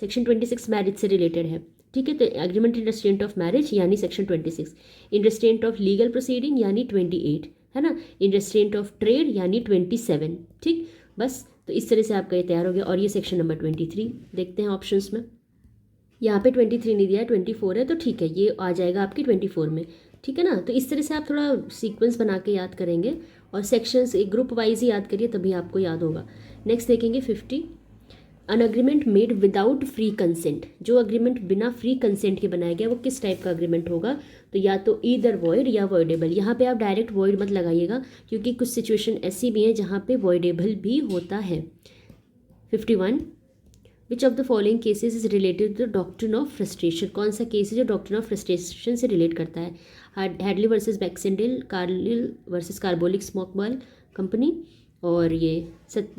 सेक्शन 26 मैरिज से रिलेटेड है, ठीक है। तो agreement in restraint of marriage यानी section 26, in restraint of legal proceeding यानी 28, है ना, इन रिस्ट्रेंट ऑफ ट्रेड यानी 27, ठीक। बस तो इस तरह से आपका ये तैयार हो गया। और ये सेक्शन नंबर 23 देखते हैं ऑप्शंस में, यहाँ पे 23 नहीं दिया है, 24 है, तो ठीक है ये आ जाएगा आपकी 24 में, ठीक है ना। तो इस तरह से आप थोड़ा सीक्वेंस बना के याद करेंगे और सेक्शंस एक ग्रुप वाइज ही याद करिए तभी आपको याद होगा। नेक्स्ट देखेंगे 50, an agreement made without free consent. जो अग्रीमेंट बिना फ्री कंसेंट के बनाया गया वो किस टाइप का अग्रीमेंट होगा? तो या तो ईदर वॉइड या वॉइडेबल। यहाँ पे आप डायरेक्ट वॉइड मत लगाइएगा क्योंकि कुछ सिचुएशन ऐसी भी हैं जहाँ पे वॉइडेबल भी होता है। 51, which of the following cases is related to the doctrine of frustration. कौन सा केस है जो डॉक्ट्रिन ऑफ फ्रस्ट्रेशन से रिलेट करता है? Hadley versus Baxendale, Carlill versus Carbolic smoke ball company, और ये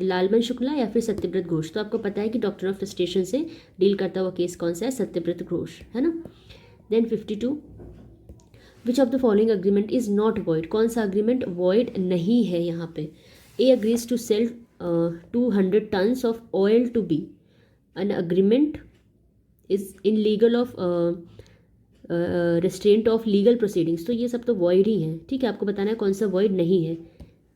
लालमन शुक्ला या फिर सत्यव्रत घोष। तो आपको पता है कि डॉक्ट्रिन ऑफ फ्रस्ट्रेशन से डील करता हुआ केस कौन सा है? सत्यव्रत घोष, है ना। Then 52, which of the following agreement is not void. कौन सा अग्रीमेंट वॉइड नहीं है यहाँ पे? A agrees to sell 200 tons of oil to be, an agreement is in legal of restraint of legal proceedings। तो ये सब तो void ही हैं, ठीक है। आपको बताना है कौन सा void नहीं है।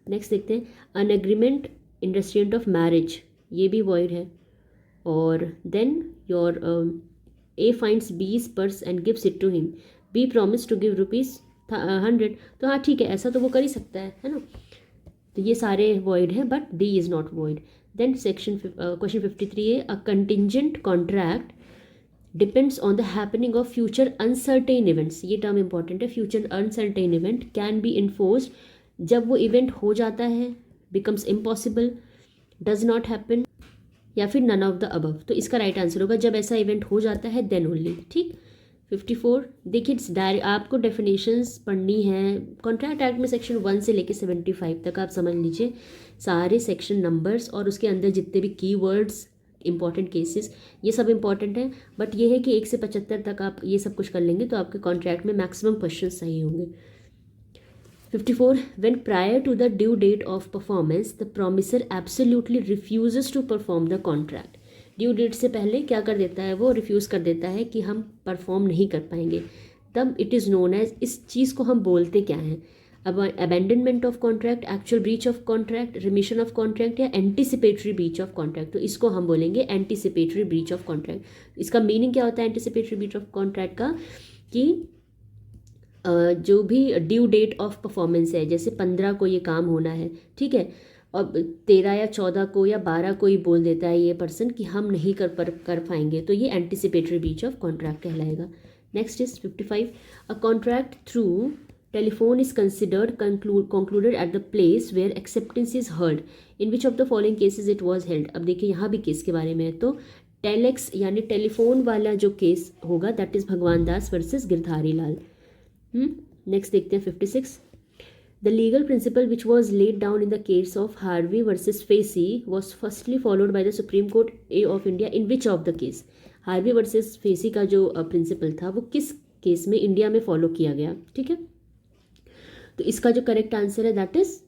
नेक्स्ट देखते हैं, an agreement in restraint of marriage, ये भी void है। और then your A finds B's purse and gives it to him, B promised to give ₹100। तो हाँ ठीक है, ऐसा तो वो कर ही सकता है ना। तो ये सारे void हैं but D is not void। Then question 53 है, a contingent contract depends on the happening of future uncertain events। ये टर्म इंपॉर्टेंट है, future uncertain event can be enforced जब वो इवेंट हो जाता है, becomes impossible, does not happen, या फिर none of the above। तो इसका राइट आंसर होगा जब ऐसा इवेंट हो जाता है then only, ठीक। 54, देखिए आपको डेफिनेशंस पढ़नी है। कॉन्ट्रैक्ट एक्ट में सेक्शन 1 से लेके 75 तक आप समझ लीजिए सारे सेक्शन नंबर्स और उसके अंदर जितने भी कीवर्ड्स, इंपॉर्टेंट केसेस, ये सब इंपॉर्टेंट है। बट ये है कि 1 से 75 तक आप ये सब कुछ कर लेंगे तो आपके कॉन्ट्रैक्ट में मैक्सिमम क्वेश्चन सही होंगे। 54, when prior to the due date of performance the promisor absolutely refuses to perform the contract. Due date से पहले क्या कर देता है? वो रिफ्यूज़ कर देता है कि हम परफॉर्म नहीं कर पाएंगे। तब इट इज़ नोन एज, इस चीज़ को हम बोलते क्या हैं? अब abandonment of contract, actual breach of contract, remission of contract या एंटिसिपेटरी ब्रीच ऑफ कॉन्ट्रैक्ट। तो इसको हम बोलेंगे एंटिसिपेटरी ब्रीच ऑफ कॉन्ट्रैक्ट। इसका मीनिंग क्या होता है एंटिसिपेटरी ब्रीच ऑफ कॉन्ट्रैक्ट का? कि जो भी ड्यू डेट ऑफ परफॉर्मेंस है, जैसे 15 को ये काम होना है, ठीक है, और 13 या 14 को या 12 को ही बोल देता है ये पर्सन कि हम नहीं कर पाएंगे, तो ये एंटिसिपेटरी ब्रीच ऑफ कॉन्ट्रैक्ट कहलाएगा। Next is 55, a contract through telephone is considered concluded at the place where acceptance is heard, in which of the following cases it was held. अब देखिए यहाँ भी केस के बारे में है, तो टेलेक्स यानी टेलीफोन वाला जो केस होगा दैट इज भगवान दास वर्सेस गिरधारी लाल। नेक्स्ट देखते हैं 56, the legal principal which was laid down in the case of Harvey versus facie was firstly followed by the Supreme court A of India in which of the case. Harvey versus facie का जो प्रिंसिपल था वो किस केस में इंडिया में फॉलो किया गया, ठीक है। तो इसका जो करेक्ट आंसर है दैट इज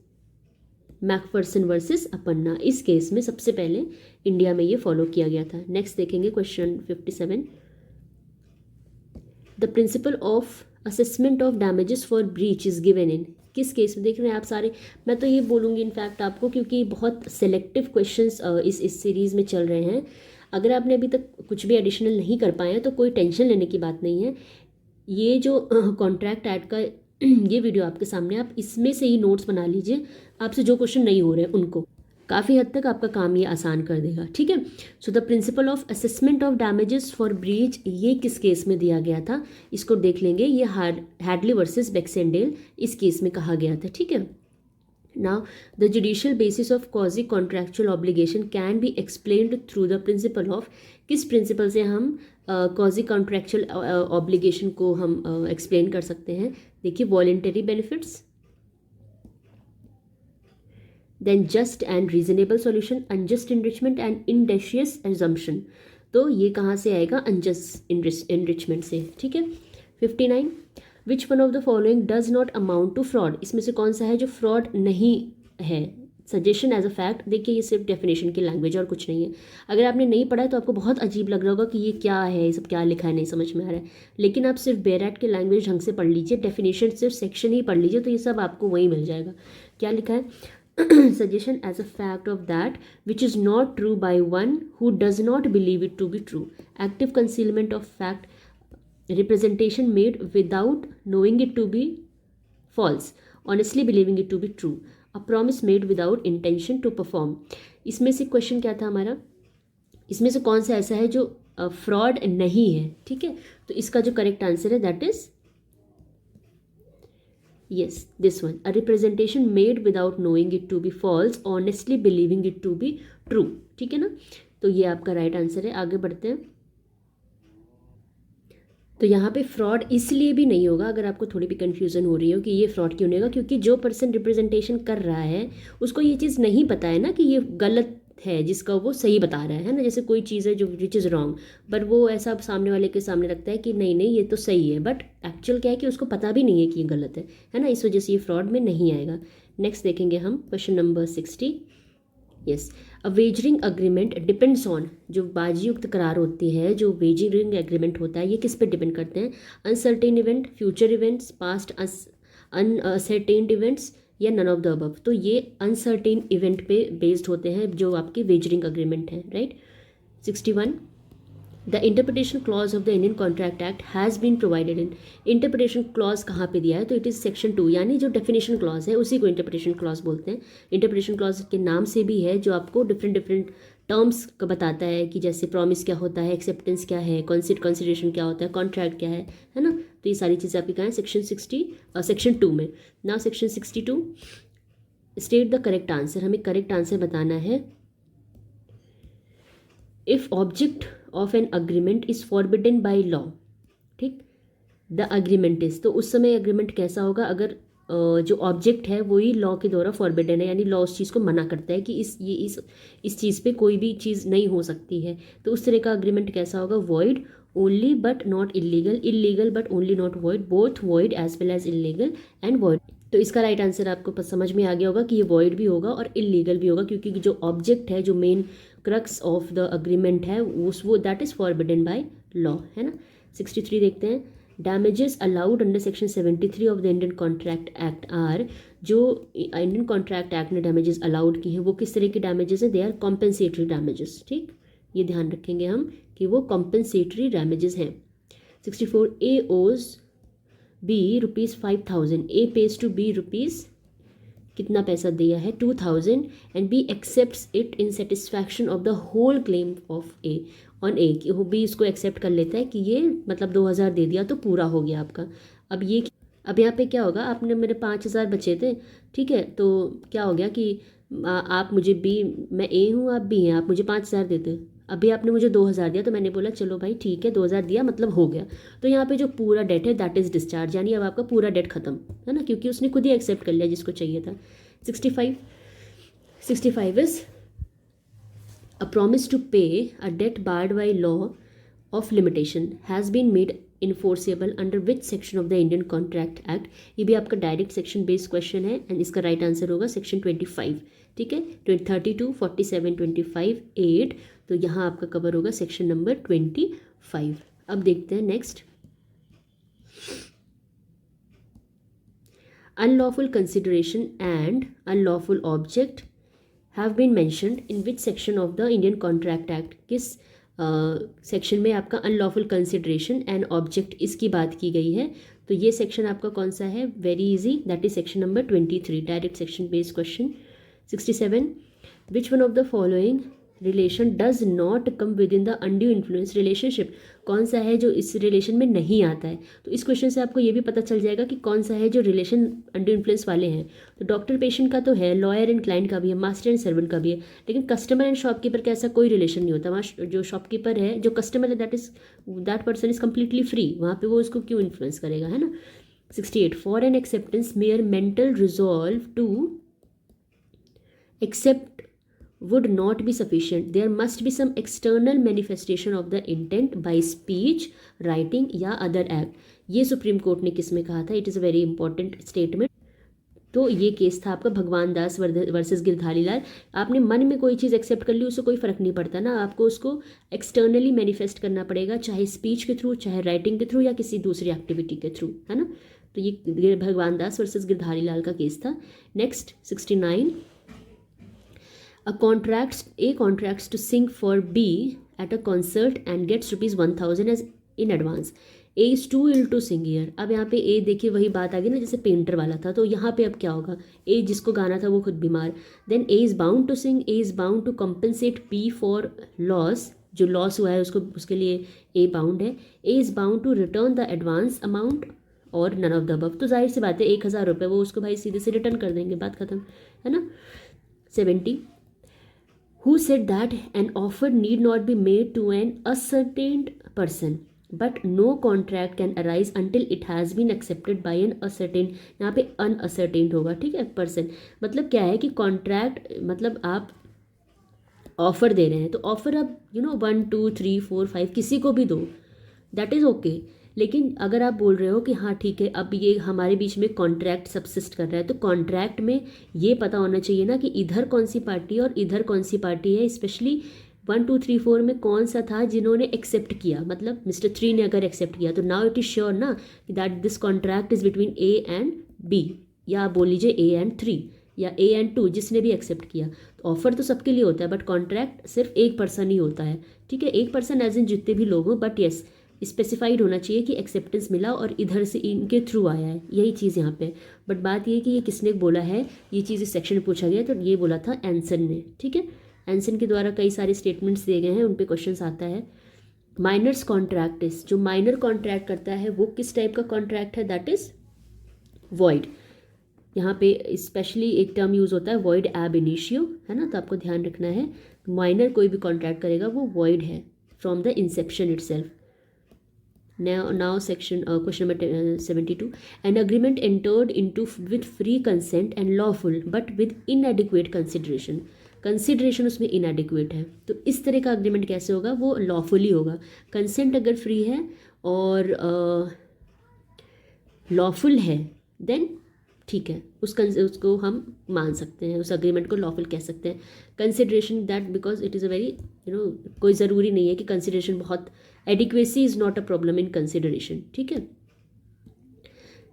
मैकफर्सन वर्सेस अपन्ना। इस केस में सबसे पहले इंडिया में ये फॉलो किया गया था। नेक्स्ट देखेंगे question 57, the principle of assessment of damages for breach is given in. किस केस में देख रहे हैं आप सारे? मैं तो ये बोलूँगी इनफैक्ट आपको, क्योंकि बहुत सेलेक्टिव क्वेश्चंस इस सीरीज़ में चल रहे हैं। अगर आपने अभी तक कुछ भी एडिशनल नहीं कर पाए हैं तो कोई टेंशन लेने की बात नहीं है। ये जो कॉन्ट्रैक्ट एक्ट का ये वीडियो आपके सामने, आप इसमें से ही नोट्स बना लीजिए, आपसे जो क्वेश्चन नहीं हो रहे हैं उनको, काफ़ी हद तक आपका काम ये आसान कर देगा, ठीक है। So the principle of assessment of damages for breach, ये किस केस में दिया गया था इसको देख लेंगे। ये हैडली वर्सेस बैक्सेंडेल इस केस में कहा गया था, ठीक है। Now the judicial basis of quasi contractual obligation can be explained through the principle of, किस प्रिंसिपल से हम क्वाजी कॉन्ट्रैक्चुअल ऑब्लिगेशन को हम एक्सप्लेन कर सकते हैं? देखिए, voluntary benefits, then just and reasonable solution, unjust enrichment and indecisive assumption. तो ये कहाँ से आएगा? अनजस्ट इनरिचमेंट से, ठीक है। 59, which one of the following does not amount to fraud. इसमें से कौन सा है जो फ्रॉड नहीं है? सजेशन एज अ फैक्ट, देखिए ये सिर्फ डेफिनेशन की लैंग्वेज और कुछ नहीं है। अगर आपने नहीं पढ़ा है तो आपको बहुत अजीब लग रहा होगा कि ये क्या है, ये सब क्या लिखा है, नहीं समझ में आ रहा है। लेकिन आप सिर्फ बेरैट की लैंग्वेज ढंग से पढ़ लीजिए, डेफिनेशन सिर्फ सेक्शन ही पढ़ लीजिए, तो ये सब आपको वहीं मिल जाएगा। क्या लिखा है? suggestion as a fact of that which is not true by one who does not believe it to be true. Active concealment of fact, representation made without knowing it to be false, honestly believing it to be true. A promise made without intention to perform. इसमें से क्वेश्चन क्या था हमारा, इसमें से कौन सा ऐसा है जो फ्रॉड नहीं है, ठीक है। तो इसका जो करेक्ट आंसर है that is yes this one, a representation made without knowing it to be false, honestly believing it to be true, ठीक है ना। तो ये आपका राइट आंसर है। आगे बढ़ते हैं। तो यहाँ पे फ्रॉड इसलिए भी नहीं होगा, अगर आपको थोड़ी भी कन्फ्यूज़न हो रही हो कि ये फ्रॉड क्यों नहीं होगा, क्योंकि जो पर्सन रिप्रेजेंटेशन कर रहा है उसको ये चीज़ नहीं पता है ना कि ये गलत है जिसका वो सही बता रहा है ना। जैसे कोई चीज़ है जो विच इज़ रॉन्ग, बट वो ऐसा सामने वाले के सामने रखता है कि नहीं नहीं ये तो सही है, बट एक्चुअल क्या है कि उसको पता भी नहीं है कि ये गलत है ना। इस वजह से ये फ्रॉड में नहीं आएगा। नेक्स्ट देखेंगे हम question number 60। Yes, a wagering agreement depends on, जो बाजीयुक्त करार होती है, जो वेजरिंग एग्रीमेंट होता है, ये किस पे डिपेंड करते हैं? Uncertain event, future events, past uncertained events, या नन ऑफ द अबव। तो ये अनसर्टेन इवेंट पे बेस्ड होते हैं जो आपके वेजरिंग अग्रीमेंट है, right. 61, the interpretation clause of the Indian contract Act has been provided in. Interpretation clause कहाँ पे दिया है? तो इट इज़ सेक्शन 2, यानी जो डेफिनेशन क्लॉज है उसी को इंटरप्रिटेशन क्लॉज बोलते हैं। इंटरप्रिटेशन क्लॉज के नाम से भी है, जो आपको डिफरेंट डिफरेंट टर्म्स का बताता है कि जैसे प्रॉमिस क्या होता है, एक्सेप्टेंस क्या है, कंसिडरेशन क्या होता है, कॉन्ट्रैक्ट क्या है ना। तो ये सारी चीज़ें आपकी कहाँ है? सेक्शन 2 में। Now section 62, state the correct answer. हमें करेक्ट आंसर बताना है। If object of an agreement is forbidden by law, ठीक, द अग्रीमेंट इज, तो उस समय अग्रीमेंट कैसा होगा? अगर जो ऑब्जेक्ट है वही लॉ के द्वारा फॉरबिडन है, यानी लॉ उस चीज़ को मना करता है कि इस चीज़ पे कोई भी चीज़ नहीं हो सकती है, तो उस तरह का अग्रीमेंट कैसा होगा? Void only but not illegal, illegal but only not void, both void as well as illegal and void. तो इसका राइट आंसर आपको समझ में आ गया होगा कि ये वॉइड भी होगा और इलीगल भी होगा, क्योंकि जो ऑब्जेक्ट है, जो main crux of the agreement है, वो that is forbidden by law, है ना। 63 देखते हैं। Damages allowed under section 73 of the Indian contract Act are, जो इंडियन कॉन्ट्रैक्ट एक्ट ने डैमेजेस अलाउड की हैं वो किस तरह की डैमेजेस हैं? दे आर कॉम्पेंसेटरी डैमेजेस, ठीक, ये ध्यान रखेंगे हम कि वो कॉम्पेंसेटरी डैमेजेस हैं। 64, A owes B ₹5,000, A pays to B rupees, कितना पैसा दिया है? 2,000, and B accepts it in satisfaction of the whole claim of A on A, कि वो बी इसको एक्सेप्ट कर लेता है कि ये मतलब 2,000 दे दिया तो पूरा हो गया आपका। अब यहाँ पे क्या होगा? आपने मेरे 5,000 बचे थे, ठीक है, तो क्या हो गया कि आप मुझे बी, मैं ए हूँ आप बी हैं, आप मुझे 5,000 देते, अभी आपने मुझे 2,000 दिया, तो मैंने बोला चलो भाई ठीक है 2,000 दिया मतलब हो गया। तो यहाँ पे जो पूरा डेट है दैट इज़ डिस्चार्ज, यानी अब आपका पूरा डेट खत्म है ना, क्योंकि उसने खुद ही एक्सेप्ट कर लिया जिसको चाहिए था। 65 is a promise to pay a debt barred by law of limitation has been made enforceable under which section of the Indian Contract Act। ये भी आपका डायरेक्ट सेक्शन बेस्ड क्वेश्चन है, एंड इसका राइट आंसर होगा सेक्शन 25, ठीक है। 32, 47, 25, 8, तो यहाँ आपका कवर होगा सेक्शन नंबर 25। अब देखते हैं next. Unlawful consideration and unlawful object have been mentioned in which section of the Indian contract Act. किस सेक्शन में आपका अनलॉफुल कंसिडरेशन एंड ऑब्जेक्ट इसकी बात की गई है? तो ये सेक्शन आपका कौन सा है? Very easy, that is section number 23, direct section based question. 67, which one of the following relation does not come with in the undue influence relationship, कौन सा है जो इस रिलेशन में नहीं आता है? तो इस क्वेश्चन से आपको ये भी पता चल जाएगा कि कौन सा है जो रिलेशन अनड्यू इन्फ्लुएंस वाले हैं। तो डॉक्टर पेशेंट का तो है, लॉयर एंड क्लाइंट का भी है, मास्टर एंड सर्वेंट का भी है, लेकिन कस्टमर एंड शॉपकीपर का ऐसा कोई रिलेशन नहीं होता। वहाँ जो शॉपकीपर है, जो कस्टमर है, that person is completely free, वहाँ पर वो उसको क्यों इन्फ्लुएंस करेगा, है ना। 68, for an acceptance mere mental resolve to accept would not be sufficient, there must be some external manifestation of the intent by speech, writing या other act। ये सुप्रीम कोर्ट ने किस में कहा था? It is a very important statement. तो ये केस था आपका भगवान दास वर्सेस गिरधारी लाल। आपने मन में कोई चीज़ एक्सेप्ट कर ली, उससे कोई फ़र्क नहीं पड़ता ना, आपको उसको एक्सटर्नली मैनिफेस्ट करना पड़ेगा, चाहे स्पीच के थ्रू, चाहे राइटिंग के थ्रू, या किसी दूसरी एक्टिविटी के थ्रू, है ना। तो ये भगवान दास वर्सेस गिरधारी लाल का केस था। Next 69, A contracts to sing for B at a concert and gets ₹1,000 as in advance. A is too ill to sing here. अब यहाँ पे ए देखिए वही बात आ गई ना जैसे पेंटर वाला था, तो यहाँ पे अब क्या होगा, ए जिसको गाना था वो खुद बीमार, then A is bound to sing, A is bound to compensate P for loss, जो लॉस हुआ है उसको उसके लिए ए बाउंड है, A is bound to return the advance amount और नन ऑफ द अबव। तो जाहिर सी बात है 1,000 रुपये वो उसको भाई सीधे से रिटर्न कर देंगे, बात खत्म है ना। 70 who said that an offer need not be made to an ascertained person but no contract can arise until it has been accepted by an ascertained, यहाँ पे unascertained होगा, ठीक है, पर्सन। मतलब क्या है कि कॉन्ट्रैक्ट मतलब आप ऑफर दे रहे हैं तो ऑफर अब 1 2 3 4 5 किसी को भी दो, दैट इज़ ओके। लेकिन अगर आप बोल रहे हो कि हाँ ठीक है अब ये हमारे बीच में कॉन्ट्रैक्ट सबसिस्ट कर रहा है, तो कॉन्ट्रैक्ट में ये पता होना चाहिए ना कि इधर कौन सी पार्टी और इधर कौन सी पार्टी है, स्पेशली 1 2 3 4 में कौन सा था जिन्होंने एक्सेप्ट किया, मतलब मिस्टर 3 ने अगर एक्सेप्ट किया तो नाउ इट इज़ श्योर ना कि that this contract is between A and B, या आप बोल लीजिए ए एंड 3 या ए एंड 2, जिसने भी एक्सेप्ट किया। तो ऑफर तो सबके लिए होता है बट कॉन्ट्रैक्ट सिर्फ एक पर्सन ही होता है, ठीक है, एक पर्सन एज इन जितने भी लोग हों, बट येस स्पेसिफाइड होना चाहिए कि एक्सेप्टेंस मिला और इधर से इनके थ्रू आया है, यही चीज़ यहाँ पे। बट बात ये कि ये किसने बोला है, ये चीज़ इस सेक्शन में पूछा गया, तो ये बोला था एंसन ने, ठीक है। एंसन के द्वारा कई सारे स्टेटमेंट्स दिए गए हैं, उन पे क्वेश्चन आता है। माइनर्स कॉन्ट्रैक्ट इज, जो माइनर कॉन्ट्रैक्ट करता है वो किस टाइप का कॉन्ट्रैक्ट है, दैट इज वॉइड। यहाँ पे स्पेशली एक टर्म यूज़ होता है वॉइड एब इनिशियो, है ना, तो आपको ध्यान रखना है माइनर कोई भी कॉन्ट्रैक्ट करेगा वो वॉइड है from the Inception itself. Now section question number 72, an agreement entered into with free consent and lawful but with inadequate consideration, consideration उसमें इनएडिक्वेट है, तो इस तरह का अग्रीमेंट कैसे होगा, वो लॉफुली होगा। कंसेंट अगर फ्री है और लॉफुल है देन ठीक है, उसको हम मान सकते हैं, उस अग्रीमेंट को लॉफुल कह सकते हैं। Consideration that because it is a very कोई ज़रूरी नहीं है कि कंसिड्रेशन बहुत, adequacy is not a problem in consideration, ठीक है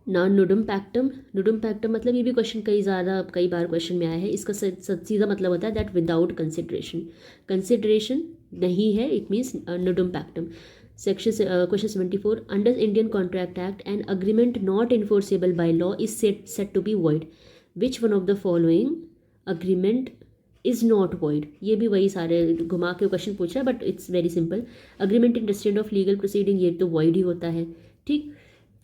ना। नुडम पैक्टम, नुडम पैक्टम मतलब ये भी क्वेश्चन कई बार क्वेश्चन में आया है, इसका सीधा मतलब होता है दैट विदाउट कंसिडरेशन, कंसिडरेशन नहीं है, it means nudum pactum. Section question 74, under Indian contract act an agreement not enforceable by law is said to be void, which one of the following agreement is not void. ये भी वही सारे घुमा के क्वेश्चन पूछ रहा है but it's very simple. Agreement in restraint of legal proceeding, ये तो वॉइड ही होता है, ठीक।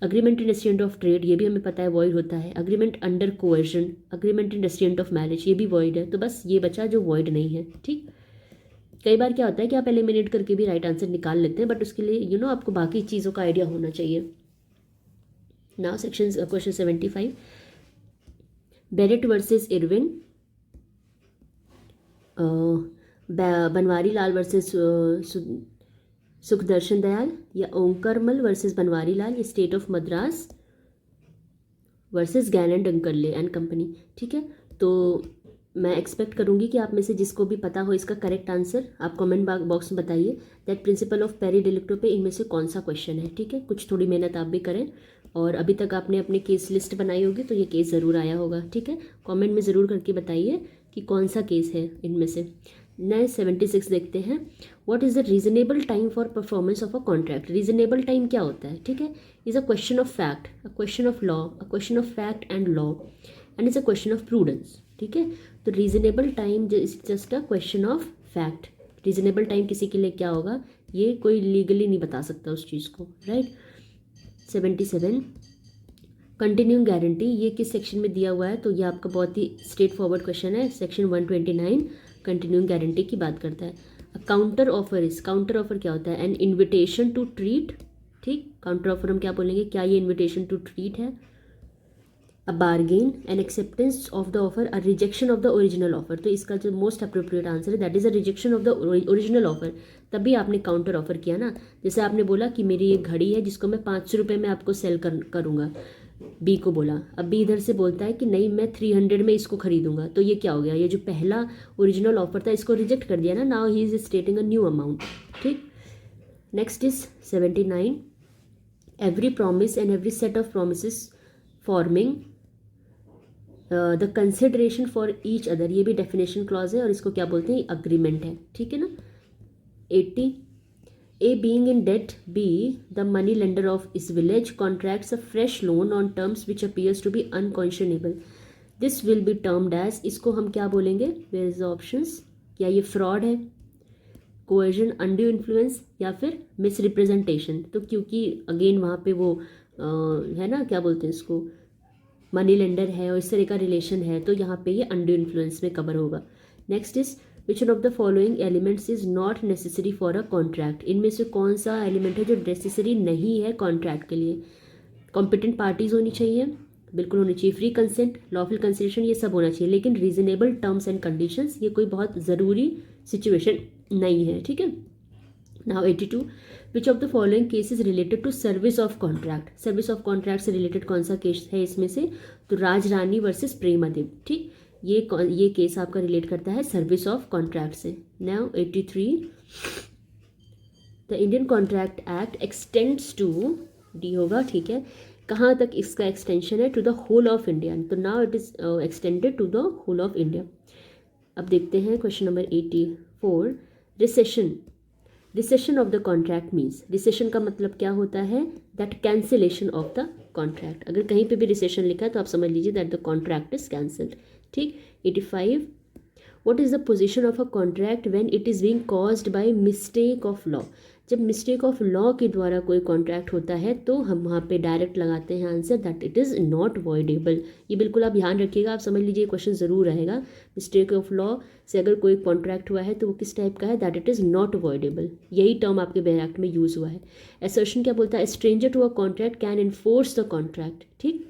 Agreement in restraint of trade, ये भी हमें पता है वॉइड होता है। Agreement under coercion, agreement in restraint of marriage, ये भी वॉइड है। तो बस ये बचा जो वॉइड नहीं है, ठीक। कई बार क्या होता है कि आप एलिमिनेट करके भी राइट आंसर निकाल लेते हैं बट उसके लिए आपको बाकी चीज़ों का आइडिया होना चाहिए। Now section question 75, Barrett versus Irwin, Banwari Lal versus Sukhdarshan Dayal, या ओंकारमल वर्सेस बनवारी लाल, या state of Madras versus Gannon Dunkerley and company, ठीक है। तो मैं एक्सपेक्ट करूँगी कि आप में से जिसको भी पता हो इसका करेक्ट आंसर आप कमेंट बॉक्स में बताइए दैट प्रिंसिपल ऑफ पेरी डिलिक्टो पे इनमें से कौन सा क्वेश्चन है, ठीक है। कुछ थोड़ी मेहनत आप भी करें और अभी तक आपने अपनी केस लिस्ट बनाई होगी तो ये केस ज़रूर आया होगा, ठीक है। कमेंट में ज़रूर करके बताइए कि कौन सा केस है इनमें से। नेक्स्ट 76 देखते हैं, what is the reasonable time for performance of a contract. Reasonable time क्या होता है, ठीक है, is a question of fact, a question of law, a question of fact and law and is a question of prudence, ठीक है। तो reasonable time is just a question of fact. Reasonable time किसी के लिए क्या होगा ये कोई लीगली नहीं बता सकता उस चीज़ को, राइट। 77, कंटिन्यूइंग गारंटी, ये किस सेक्शन में दिया हुआ है, तो ये आपका बहुत ही स्ट्रेट फॉरवर्ड क्वेश्चन है, सेक्शन 129 कंटिन्यूइंग गारंटी की बात करता है। Counter offer is, counter offer क्या होता है, एन इन्विटेशन टू ट्रीट, ठीक। काउंटर ऑफर हम क्या बोलेंगे, क्या ये इन्विटेशन टू ट्रीट है। A bargain, N acceptance of the offer, a rejection of the original offer. तो इसका जो मोस्ट अप्रोप्रिएट आंसर है that is a rejection of the original offer, तभी आपने काउंटर ऑफर किया ना। जैसे आपने बोला कि मेरी ये घड़ी है जिसको मैं 500 रुपये में आपको सेल करूँगा, बी को बोला, अब बी इधर से बोलता है कि नहीं मैं 300 में इसको खरीदूंगा, तो ये क्या हो गया, ये जो पहला ओरिजिनल ऑफर था इसको रिजेक्ट कर दिया ना, now he is stating a new amount, ठीक। Next is 79, every promise and every set of promise forming the consideration for each other, ये भी डेफिनेशन क्लॉज है और इसको क्या बोलते हैं, अग्रीमेंट है, ठीक है ना। 80, A being in debt, B the money lender of his village contracts a fresh loan on terms which appears to be unconscionable. This will be termed as, इसको हम क्या बोलेंगे? Where is the options? क्या ये फ्रॉड है, कोएर्जन, अनड्यू इन्फ्लुएंस या फिर मिसरिप्रेजेंटेशन? तो क्योंकि अगेन वहाँ पे वो है ना, क्या बोलते हैं इसको, मनी लेंडर है और इस तरह का रिलेशन है, तो यहाँ पे ये अनड्यू इन्फ्लुएंस में कवर होगा. Next is which one of the following elements is not necessary for a contract? इनमें से कौन सा एलिमेंट है जो नेसेसरी नहीं है कॉन्ट्रैक्ट के लिए? कॉम्पिटेंट पार्टीज होनी चाहिए, बिल्कुल होनी चाहिए. फ्री कंसेंट, लॉफुल कंसिडरेशन, ये सब होना चाहिए. लेकिन रीजनेबल टर्म्स एंड कंडीशंस ये कोई बहुत ज़रूरी सिचुएशन नहीं है. ठीक है. Now 82, which of the following case is related to service of contract? Service of contract से रिलेटेड कौन सा केस है इसमें से? तो राजरानी वर्सेस प्रेमादेव. ठीक, ये केस आपका रिलेट करता है सर्विस ऑफ कॉन्ट्रैक्ट से. Now 83, the Indian contract act extends to, D होगा. ठीक है, कहाँ तक इसका एक्सटेंशन है? To the whole of India. तो now it is extended to the whole of India. अब देखते हैं question number 84, rescission. Rescission of the contract means, rescission का मतलब क्या होता है? That cancellation of the contract. अगर कहीं पे भी रिसेशन लिखा है तो आप समझ लीजिए that the contract is cancelled. ठीक. 85, what is the position of a contract when it is being caused by mistake of law? जब मिस्टेक ऑफ लॉ के द्वारा कोई कॉन्ट्रैक्ट होता है तो हम वहाँ पे डायरेक्ट लगाते हैं answer that it is not voidable. ये बिल्कुल आप ध्यान रखिएगा, आप समझ लीजिए क्वेश्चन ज़रूर रहेगा. मिस्टेक ऑफ लॉ से अगर कोई कॉन्ट्रैक्ट हुआ है तो वो किस टाइप का है? That it is not voidable. यही टर्म आपके बेयर एक्ट में यूज़ हुआ है. असर्शन क्या बोलता है? Stranger to a contract can enforce the contract. ठीक.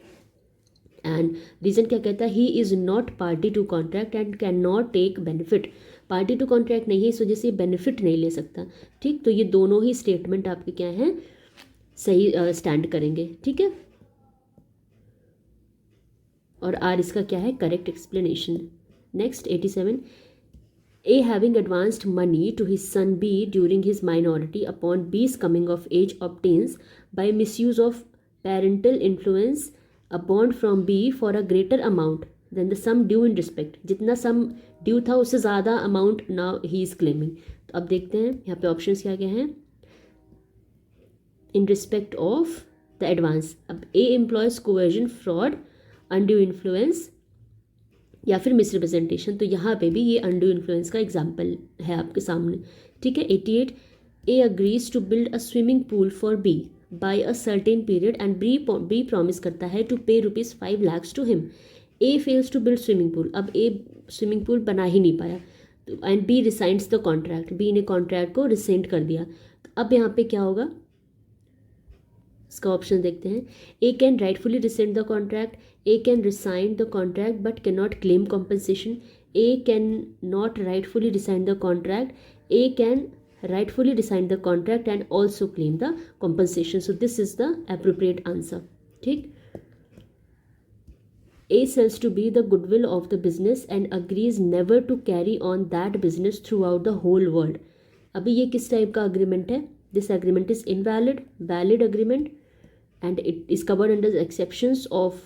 एंड रीजन क्या कहता है? He is not party to contract and can not take benefit. Party to contract नहीं है, इस वजह से बेनिफिट नहीं ले सकता. ठीक. तो ये दोनों ही स्टेटमेंट आपके क्या हैं? सही स्टैंड करेंगे. ठीक है. और आर इसका क्या है? Correct explanation. Next 87, A having advanced money to his son B during his minority upon B's coming of age obtains by misuse of parental influence a bond from B for a greater amount than the sum due in respect. जितना सम ड्यू था उससे ज़्यादा amount now he is claiming. तो अब देखते हैं यहाँ पे ऑप्शंस क्या क्या हैं. In respect of the advance, अब A employs coercion, fraud, undue influence या फिर मिसरिप्रेजेंटेशन. तो यहाँ पे भी ये अनड्यू इन्फ्लुएंस का एग्जाम्पल है आपके सामने. ठीक है. 88, A agrees to build a swimming pool for B by a certain period and B promise करता है to pay ₹5 lakhs to him. A fails to build swimming pool. अब ए स्विमिंग पूल बना ही नहीं पाया and B rescinds the contract. B ने कॉन्ट्रैक्ट को रिसेंड कर दिया. तो अब यहाँ पे क्या होगा? इसका ऑप्शन देखते हैं. A can rightfully rescind the contract, A can resign the contract but can not claim compensation, A can not rightfully resign the contract, A can rightfully resign the contract and also claim the compensation. So this is the appropriate answer. ठीक. A sells to B the goodwill of the business and agrees never to carry on that business throughout the whole world. अभी ये किस टाइप का agreement है? This agreement is invalid, valid agreement and it is covered under the exceptions of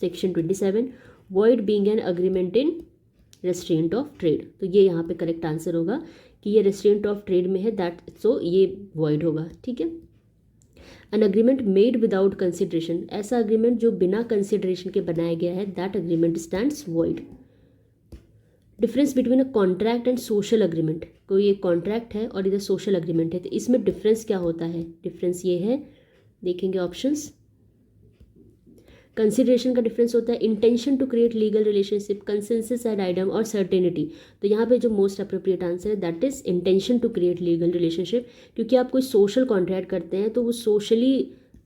section 27. Void being an agreement in restraint of trade. तो ये यहाँ पे करेक्ट आंसर होगा कि ये रेस्ट्रेंट ऑफ ट्रेड में है, दैट सो ये वॉइड होगा. ठीक है. An agreement made without consideration, ऐसा अग्रीमेंट जो बिना कंसिडरेशन के बनाया गया है, that agreement stands void. Difference between a contract and social agreement. कोई एक कॉन्ट्रैक्ट है और इधर सोशल अग्रीमेंट है, तो इसमें डिफरेंस क्या होता है? डिफरेंस ये है, देखेंगे ऑप्शंस. कंसिडरेशन का डिफरेंस होता है intention to create legal relationship, consensus and idem और सर्टेनिटी. तो यहाँ पे जो मोस्ट अप्रोप्रिएट आंसर है that is intention to create legal relationship. क्योंकि आप कोई सोशल कॉन्ट्रैक्ट करते हैं तो वो सोशली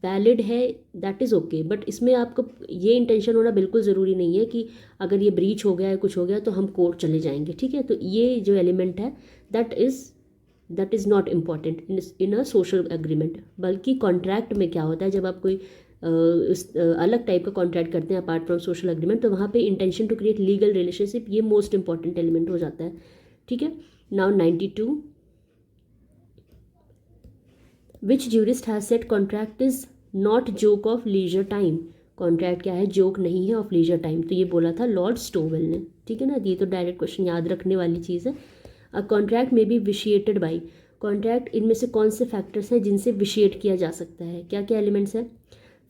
वैलिड है, दैट इज़ ओके. बट इसमें आपको ये इंटेंशन होना बिल्कुल ज़रूरी नहीं है कि अगर ये ब्रीच हो गया है, कुछ हो गया तो हम कोर्ट चले जाएंगे. ठीक है. तो ये जो एलिमेंट है that is not important in a social agreement. बल्कि कॉन्ट्रैक्ट में क्या होता है, जब आप कोई अलग टाइप का कॉन्ट्रैक्ट करते हैं अपार्ट फ्रॉम सोशल एग्रीमेंट, तो वहाँ पे intention to create legal relationship ये मोस्ट इंपॉर्टेंट एलिमेंट हो जाता है. ठीक है. Now 92, which jurist has said contract is not joke of leisure time. Contract क्या है? जोक नहीं है ऑफ लीजर टाइम. तो ये बोला था लॉर्ड स्टोवेल ने. ठीक है ना. ये तो डायरेक्ट क्वेश्चन याद रखने वाली चीज़ है. अ कॉन्ट्रैक्ट में बी विशिएटेड बाई, कॉन्ट्रैक्ट इनमें से कौन से फैक्टर्स हैं जिनसे विशिएट किया जा सकता है, क्या क्या एलिमेंट्स हैं?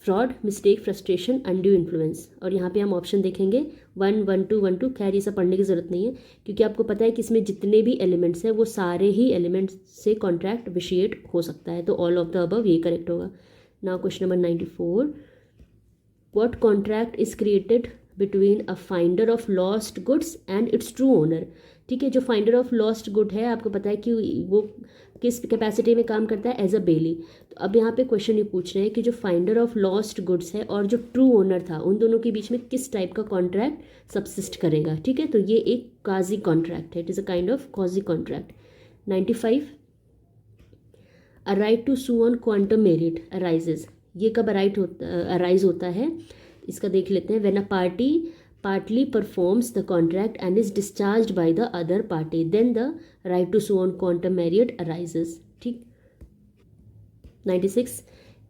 Fraud, mistake, frustration, undue influence. और यहाँ पे हम ऑप्शन देखेंगे 1, 1, 2, 1, 2। खैर ये सब पढ़ने की ज़रूरत नहीं है क्योंकि आपको पता है कि इसमें जितने भी एलिमेंट्स हैं वो सारे ही एलिमेंट्स से कॉन्ट्रैक्ट विशिएट हो सकता है, तो ऑल ऑफ द अबव ये करेक्ट होगा। Now question number 94, what contract is created between a finder of lost goods and it's true owner. ठीक है, जो फाइंडर ऑफ लॉस्ट गुड है आपको पता है कि वो किस कैपेसिटी में काम करता है, एज अ बेली। तो अब यहाँ पे क्वेश्चन ये पूछ रहे हैं कि जो फाइंडर ऑफ लॉस्ट गुड्स है और जो ट्रू ओनर था उन दोनों के बीच में किस टाइप का कॉन्ट्रैक्ट सबसिस्ट करेगा। ठीक है, तो ये एक क्वाजी कॉन्ट्रैक्ट है, it is a kind of quasi contract. 95, a right to sue on quantum merit arises. ये कब अराइज होता है, इसका देख लेते हैं। When a party partly performs the contract and is discharged by the other party, then the right to sue on quantum merit arises. ठीक। 96,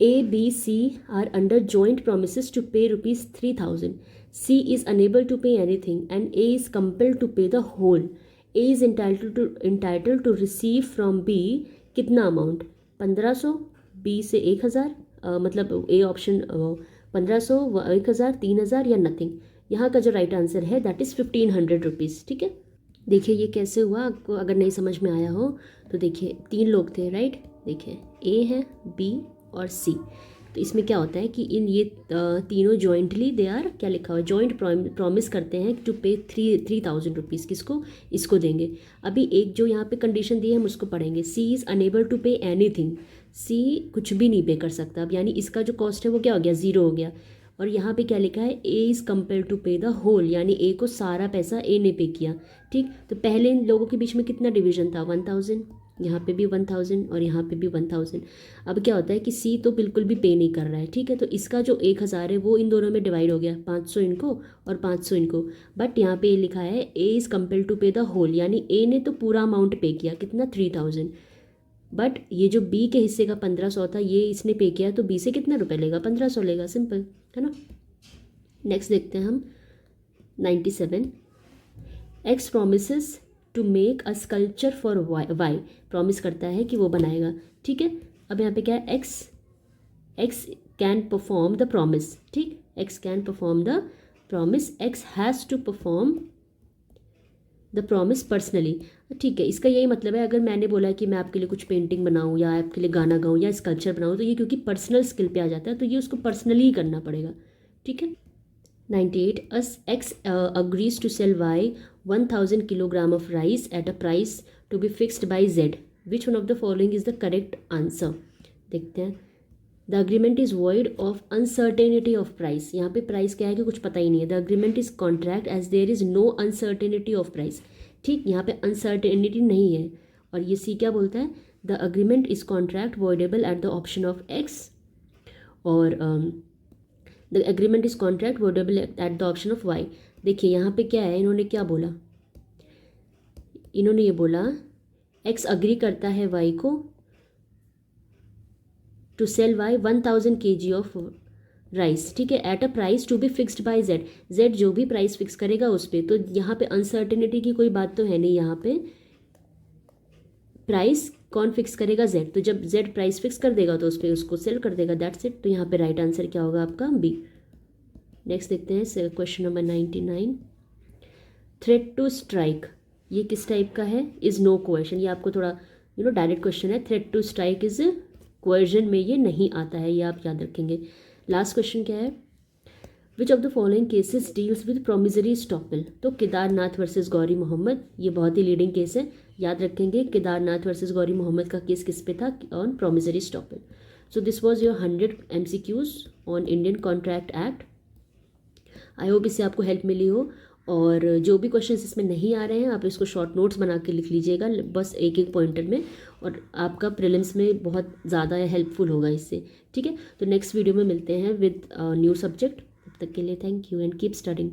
A, B, C are under joint promises to pay rupees 3000. C is unable to pay anything and A is compelled to pay the whole. A is entitled to receive from B कितना अमाउंट, 1500, B से 1000, मतलब A ऑप्शन 1500, 1000, 3000 या नथिंग। यहाँ का जो राइट आंसर है दैट इज़ 1500 रुपीज़। ठीक है, देखिए ये कैसे हुआ, आपको अगर नहीं समझ में आया हो तो देखिए 3 लोग थे, राइट। देखिए ए है, बी और सी। तो इसमें क्या होता है कि इन ये तीनों जॉइंटली दे आर, क्या लिखा हुआ, जॉइंट प्रॉमिस करते हैं टू पे 3000 रुपीज़। किसको, इसको देंगे। अभी एक जो यहाँ पे कंडीशन दी है हम उसको पढ़ेंगे। सी is unable to pay anything, सी कुछ भी नहीं पे कर सकता। अब यानी इसका जो कॉस्ट है वो क्या हो गया, 0 हो गया। और यहाँ पे क्या लिखा है, ए इज़ कंपेयर टू पे द होल, यानी ए को सारा पैसा ए ने पे किया। ठीक, तो पहले इन लोगों के बीच में कितना डिवीजन था, 1000, यहाँ पे भी 1000 और यहाँ पे भी 1000। अब क्या होता है कि सी तो बिल्कुल भी पे नहीं कर रहा है। ठीक है, तो इसका जो 1000 है वो इन दोनों में डिवाइड हो गया, 500 इनको और 500 इनको। बट यहाँ पे लिखा है ए इज़ कंपेयर टू पे द होल, यानी ए ने तो पूरा अमाउंट पे किया, कितना, 3000। बट ये जो बी के हिस्से का 1500 था ये इसने पे किया, तो बी से कितना रुपए लेगा, 1500 लेगा, सिंपल है ना। नेक्स्ट देखते हैं हम 97, X promises to make a sculpture for Y. Promise करता है कि वो बनाएगा। ठीक है, अब यहाँ पे क्या है, X can perform the promise. ठीक, X can perform the promise, X has to perform the promise personally. ठीक है, इसका यही मतलब है, अगर मैंने बोला कि मैं आपके लिए कुछ पेंटिंग बनाऊँ या आपके लिए गाना गाऊँ या स्कल्पचर बनाऊँ, तो ये क्योंकि पर्सनल स्किल पे आ जाता है तो ये उसको पर्सनली ही करना पड़ेगा। ठीक है। 98, X agrees to sell Y 1000 kilogram of rice at a price to be fixed by Z, which one of the following is the correct answer. देखते हैं। The agreement is void of uncertainty of price. यहाँ पे प्राइस क्या है कि कुछ पता ही नहीं है। The agreement is contract as there is no uncertainty of price. ठीक, यहाँ पे अनसर्टेनिटी नहीं है। और ये सी क्या बोलता है, the agreement is contract voidable at the option of X, और the agreement is contract voidable at the option of Y. देखिए यहाँ पे क्या है, इन्होंने क्या बोला, इन्होंने ये बोला एक्स अग्री करता है वाई को to sell Y 1000 kg of rice. ठीक है, at a price to be fixed by Z. Z जो भी प्राइस फिक्स करेगा उस पर। तो यहाँ पे अनसर्टेनिटी की कोई बात तो है नहीं। यहाँ पे प्राइस कौन फिक्स करेगा, जेड। तो जब जेड प्राइस फिक्स कर देगा तो उस पर उसको सेल कर देगा, दैट्स इट। तो यहाँ पे राइट आंसर क्या होगा आपका, बी। नेक्स्ट देखते हैं question number 99, threat to strike, ये किस टाइप का है, इज़ नो कोएशन। ये आपको थोड़ा डायरेक्ट क्वेश्चन है। Threat to strike is coercion में ये नहीं आता है, ये आप याद रखेंगे। लास्ट क्वेश्चन क्या है, विच of the following cases deals with promissory estoppel. तो केदारनाथ वर्सेस गौरी मोहम्मद, ये बहुत ही लीडिंग केस है, याद रखेंगे। केदारनाथ वर्सेस गौरी मोहम्मद का केस किस पे था, on promissory estoppel. So this was your 100 MCQs on Indian contract act. I hope इससे आपको हेल्प मिली हो। और जो भी क्वेश्चंस इसमें नहीं आ रहे हैं आप इसको शॉर्ट नोट्स बना के लिख लीजिएगा, बस एक एक पॉइंटर में, और आपका प्रीलिम्स में बहुत ज़्यादा हेल्पफुल होगा इससे। ठीक है, तो नेक्स्ट वीडियो में मिलते हैं विद न्यू सब्जेक्ट। तब तक के लिए thank you and keep studying.